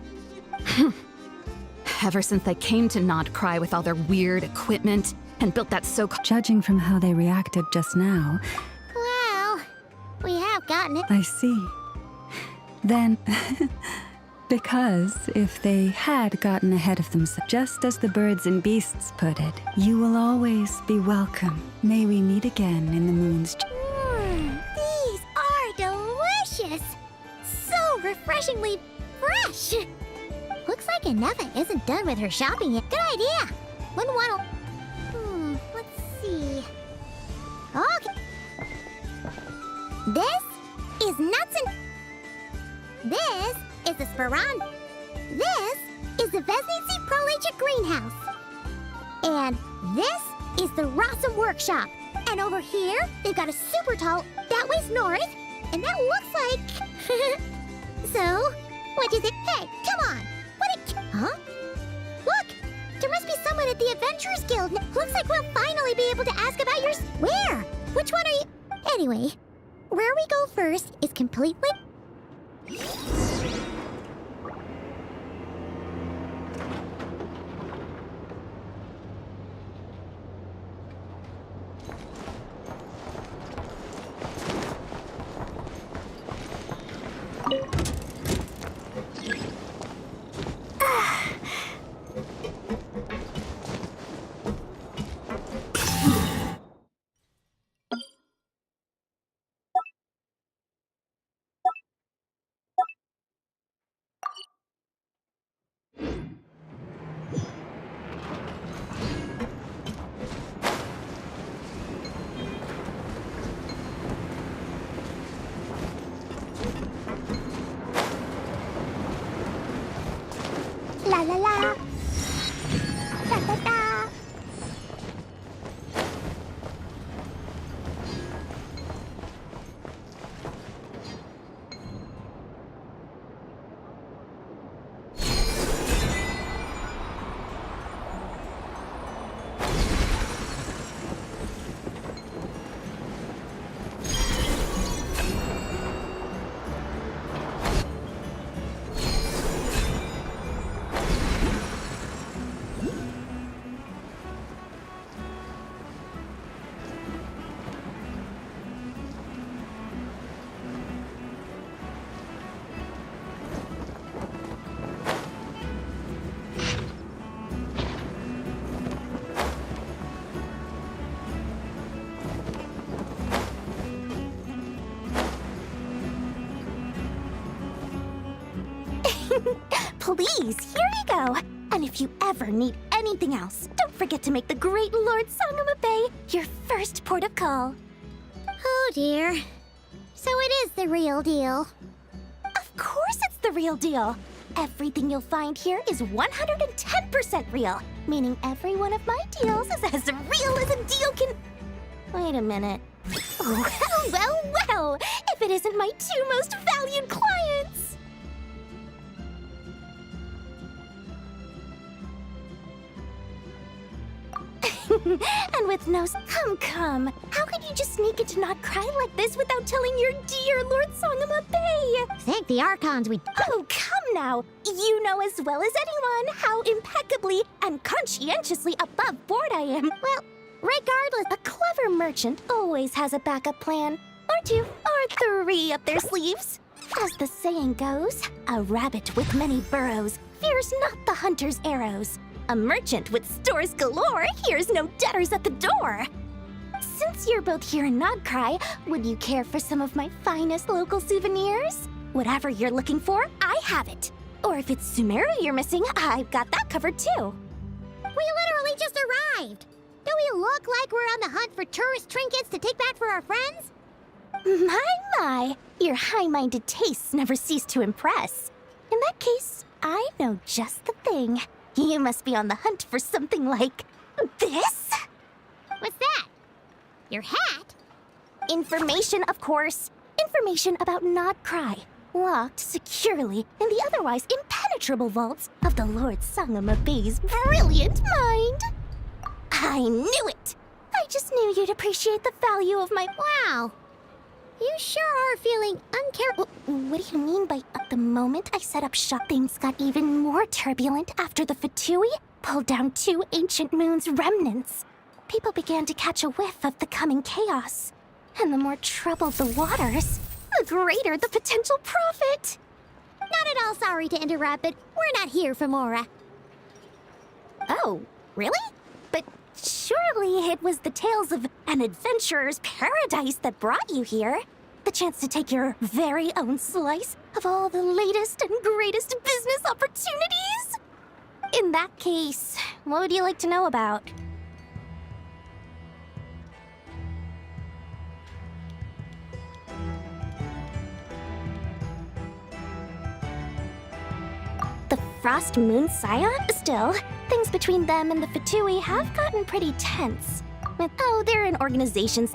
Ever since they came to Notcry with all their weird equipment and built that so-called... Judging from how they reacted just now... Well, we have gotten it. I see. Then... Because if they had gotten ahead of themselves, just as the birds and beasts put it, you will always be welcome. May we meet again in the moon's... These are delicious! So refreshingly fresh! Looks like Ineva isn't done with her shopping yet. Good idea! Wouldn't want to... let's see... Okay. This is nuts and... This is the Spiran. This is the Vesnici Prolicha greenhouse. And this is the Rossum workshop. And over here, they've got a super tall, that way's north, and that looks like... So, what do you think? Hey, come on! Huh? Look! There must be someone at the Adventurers Guild. Looks like we'll finally be able to ask about yours. Where? Which one are you... Anyway, where we go first is completely... La la la. Da da da. Please, here you go. And if you ever need anything else, don't forget to make the great Lord Sangama Bay your first port of call. Oh dear. So it is the real deal. Of course it's the real deal. Everything you'll find here is 110% real, meaning every one of my deals is as real as a deal can... Wait a minute. Well, if it isn't my two most valued clients! And with no... Come. How could you just sneak into Not Cry like this without telling your dear Lord Sangama Bay? Thank the Archons we... Oh, come now. You know as well as anyone how impeccably and conscientiously above board I am. Well, regardless, a clever merchant always has a backup plan. Or two, or three up their sleeves. As the saying goes, a rabbit with many burrows fears not the hunter's arrows. A merchant with stores galore hears no debtors at the door. Since you're both here in Nodcry, would you care for some of my finest local souvenirs? Whatever you're looking for, I have it. Or if it's Sumeru you're missing, I've got that covered too. We literally just arrived. Do we look like we're on the hunt for tourist trinkets to take back for our friends? My, your high-minded tastes never cease to impress. In that case, I know just the thing. You must be on the hunt for something like this? What's that? Your hat? Information, of course. Information about Nodcry, locked securely in the otherwise impenetrable vaults of the Lord Sangama Bay's brilliant mind. I knew it! I just knew you'd appreciate the value of my... Wow! You sure are feeling What do you mean by at the moment I set up shop, things got even more turbulent after the Fatui pulled down 2 ancient moon's remnants? People began to catch a whiff of the coming chaos. And the more troubled the waters, the greater the potential profit. Not at all sorry to interrupt, but we're not here for Mora. Oh, really? But surely it was the tales of an adventurer's paradise that brought you here. The chance to take your very own slice of all the latest and greatest business opportunities? In that case, what would you like to know about? The Frost Moon Scion? Still, things between them and the Fatui have gotten pretty tense. Oh, they're in organizations.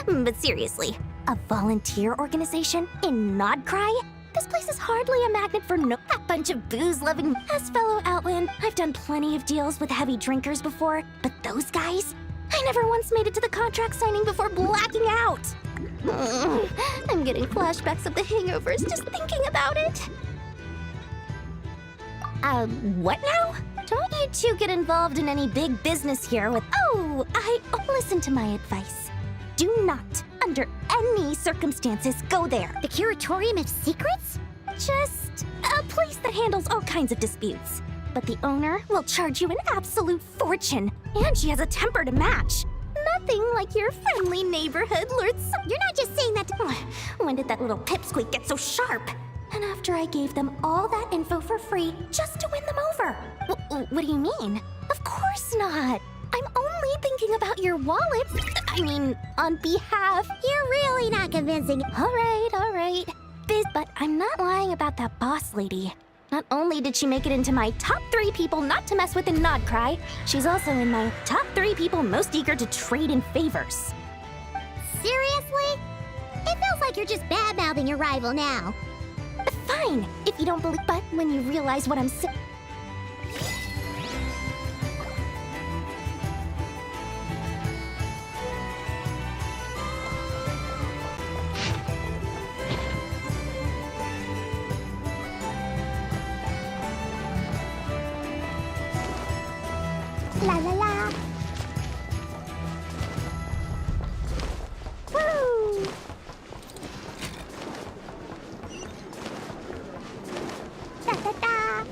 But seriously, a volunteer organization in Nodcry? This place is hardly a magnet for a bunch of booze-loving. As fellow Outland, I've done plenty of deals with heavy drinkers before, but those guys? I never once made it to the contract signing before blacking out. I'm getting flashbacks of the hangovers just thinking about it. What now? Don't you two get involved in any big business here with... Oh, listen to my advice. Do not, under any circumstances, go there. The Curatorium of Secrets? Just a place that handles all kinds of disputes. But the owner will charge you an absolute fortune, and she has a temper to match. Nothing like your friendly neighborhood Lord. You're not just saying that to... When did that little pipsqueak get so sharp? And after I gave them all that info for free just to win them over. What do you mean? Of course not. I'm only thinking about your wallet. I mean, on behalf. You're really not convincing. All right. But I'm not lying about that boss lady. Not only did she make it into my top 3 people not to mess with in Nodcry, she's also in my top 3 people most eager to trade in favors. Seriously? It feels like you're just bad-mouthing your rival now. Fine, if you don't believe, but when you realize what I'm saying... La la la. Woo! Da da da.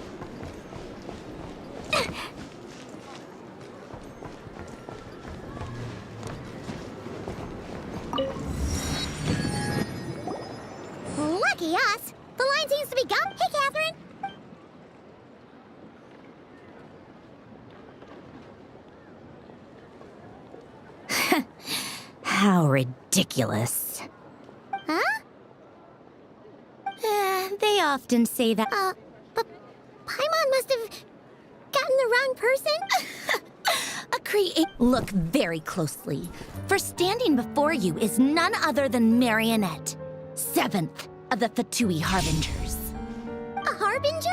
Lucky us. The line seems to be gone. Hey, Catherine. How ridiculous. Huh? They often say that. But Paimon must have gotten the wrong person. Look very closely. For standing before you is none other than Marionette, 7th of the Fatui Harbingers. A harbinger?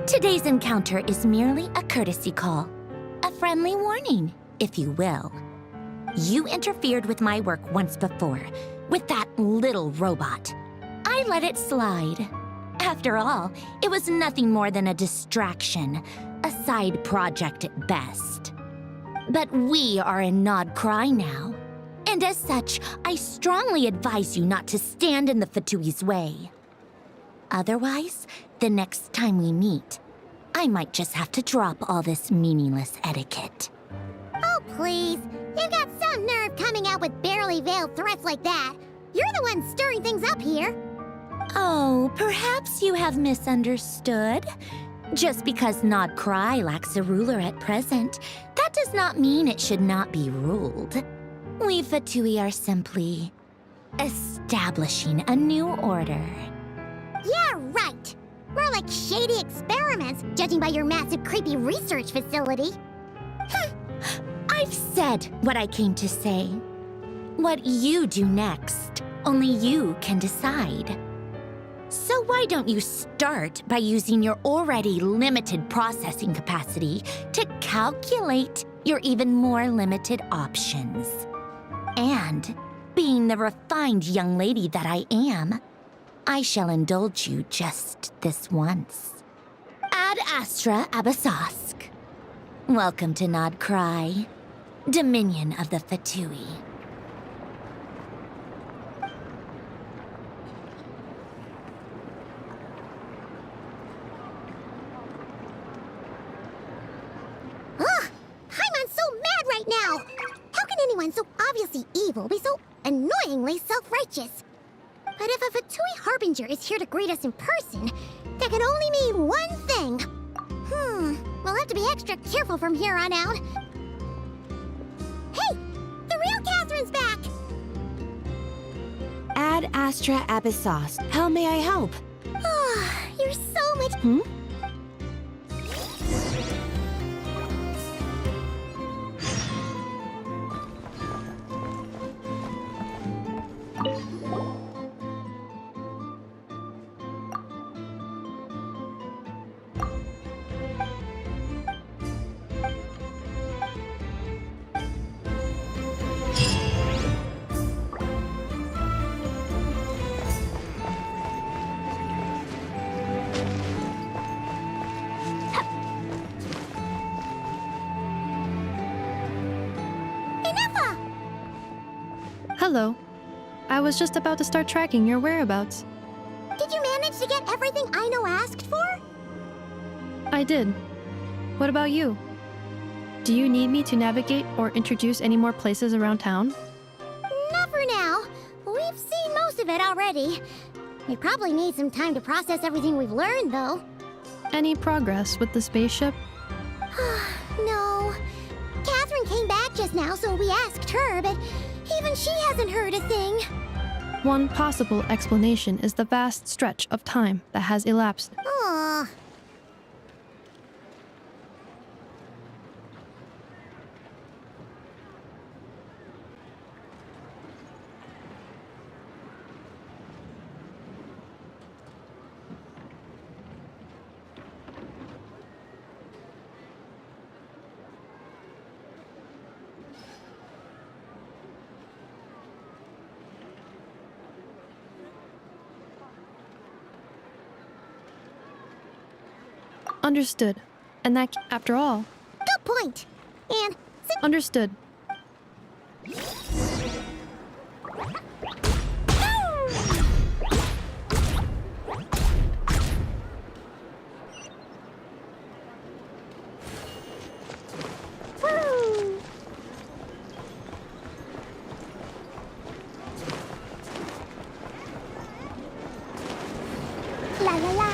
Today's encounter is merely a courtesy call. A friendly warning, if you will. You interfered with my work once before, with that little robot. I let it slide. After all, it was nothing more than a distraction, a side project at best. But we are in Nodcry now, and as such, I strongly advise you not to stand in the Fatui's way. Otherwise, the next time we meet, I might just have to drop all this meaningless etiquette. Oh, please. You've got some nerve coming out with barely veiled threats like that. You're the one stirring things up here. Oh, perhaps you have misunderstood. Just because Nodcry lacks a ruler at present, that does not mean it should not be ruled. We Fatui are simply establishing a new order. Yeah, right. More like shady experiments, judging by your massive, creepy research facility. I've said what I came to say. What you do next, only you can decide. So why don't you start by using your already limited processing capacity to calculate your even more limited options? And, being the refined young lady that I am, I shall indulge you just this once. Ad Astra Abasask. Welcome to Nodcry, Dominion of the Fatui. Ugh! Paimon's so mad right now! How can anyone so obviously evil be so annoyingly self-righteous. But if a Fatui Harbinger is here to greet us in person, that can only mean one thing. We'll have to be extra careful from here on out. Hey! The real Catherine's back! Ad Astra Abyssos. How may I help? Oh, you're so much... Hello. I was just about to start tracking your whereabouts. Did you manage to get everything Aino asked for? I did. What about you? Do you need me to navigate or introduce any more places around town? Not for now. We've seen most of it already. We probably need some time to process everything we've learned, though. Any progress with the spaceship? No. Catherine came back just now, so we asked her, but even she hasn't heard a thing. One possible explanation is the vast stretch of time that has elapsed. Aww. Understood. And that, after all... Good point. And... Understood. La la la.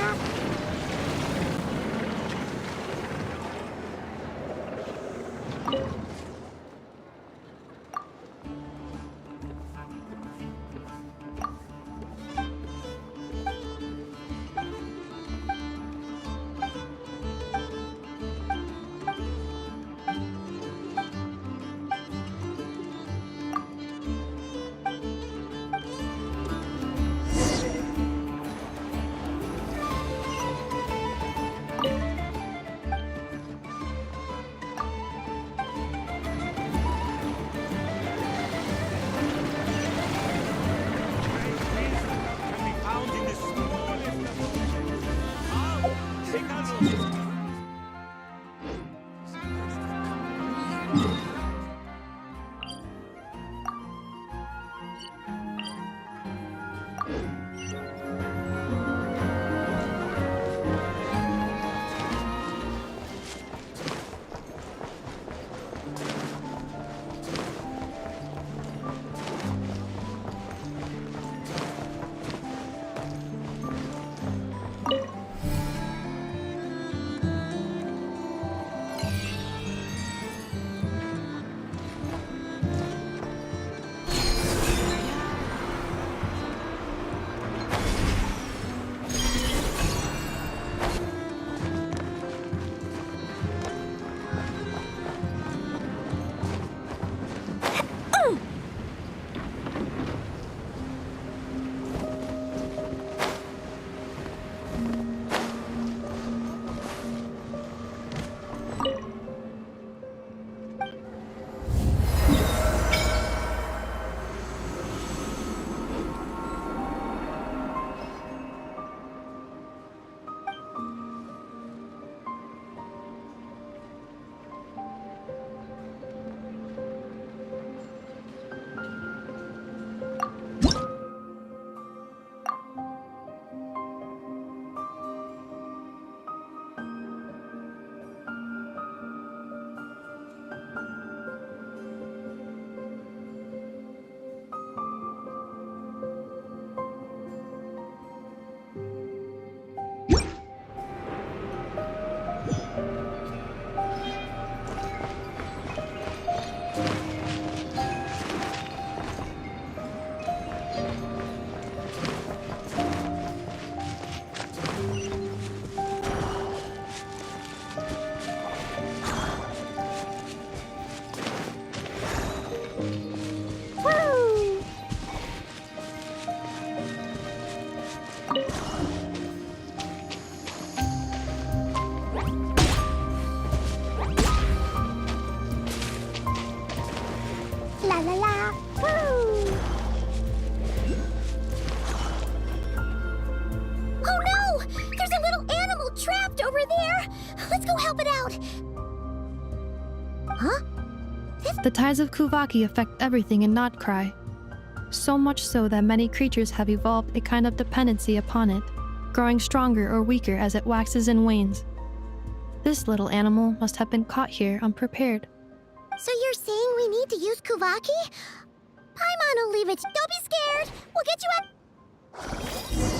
over there? Let's go help it out. Huh? The tides of Kuvaki affect everything in Notcry. So much so that many creatures have evolved a kind of dependency upon it, growing stronger or weaker as it waxes and wanes. This little animal must have been caught here unprepared. So you're saying we need to use Kuvaki? I'm gonna leave it. Don't be scared. We'll get you out.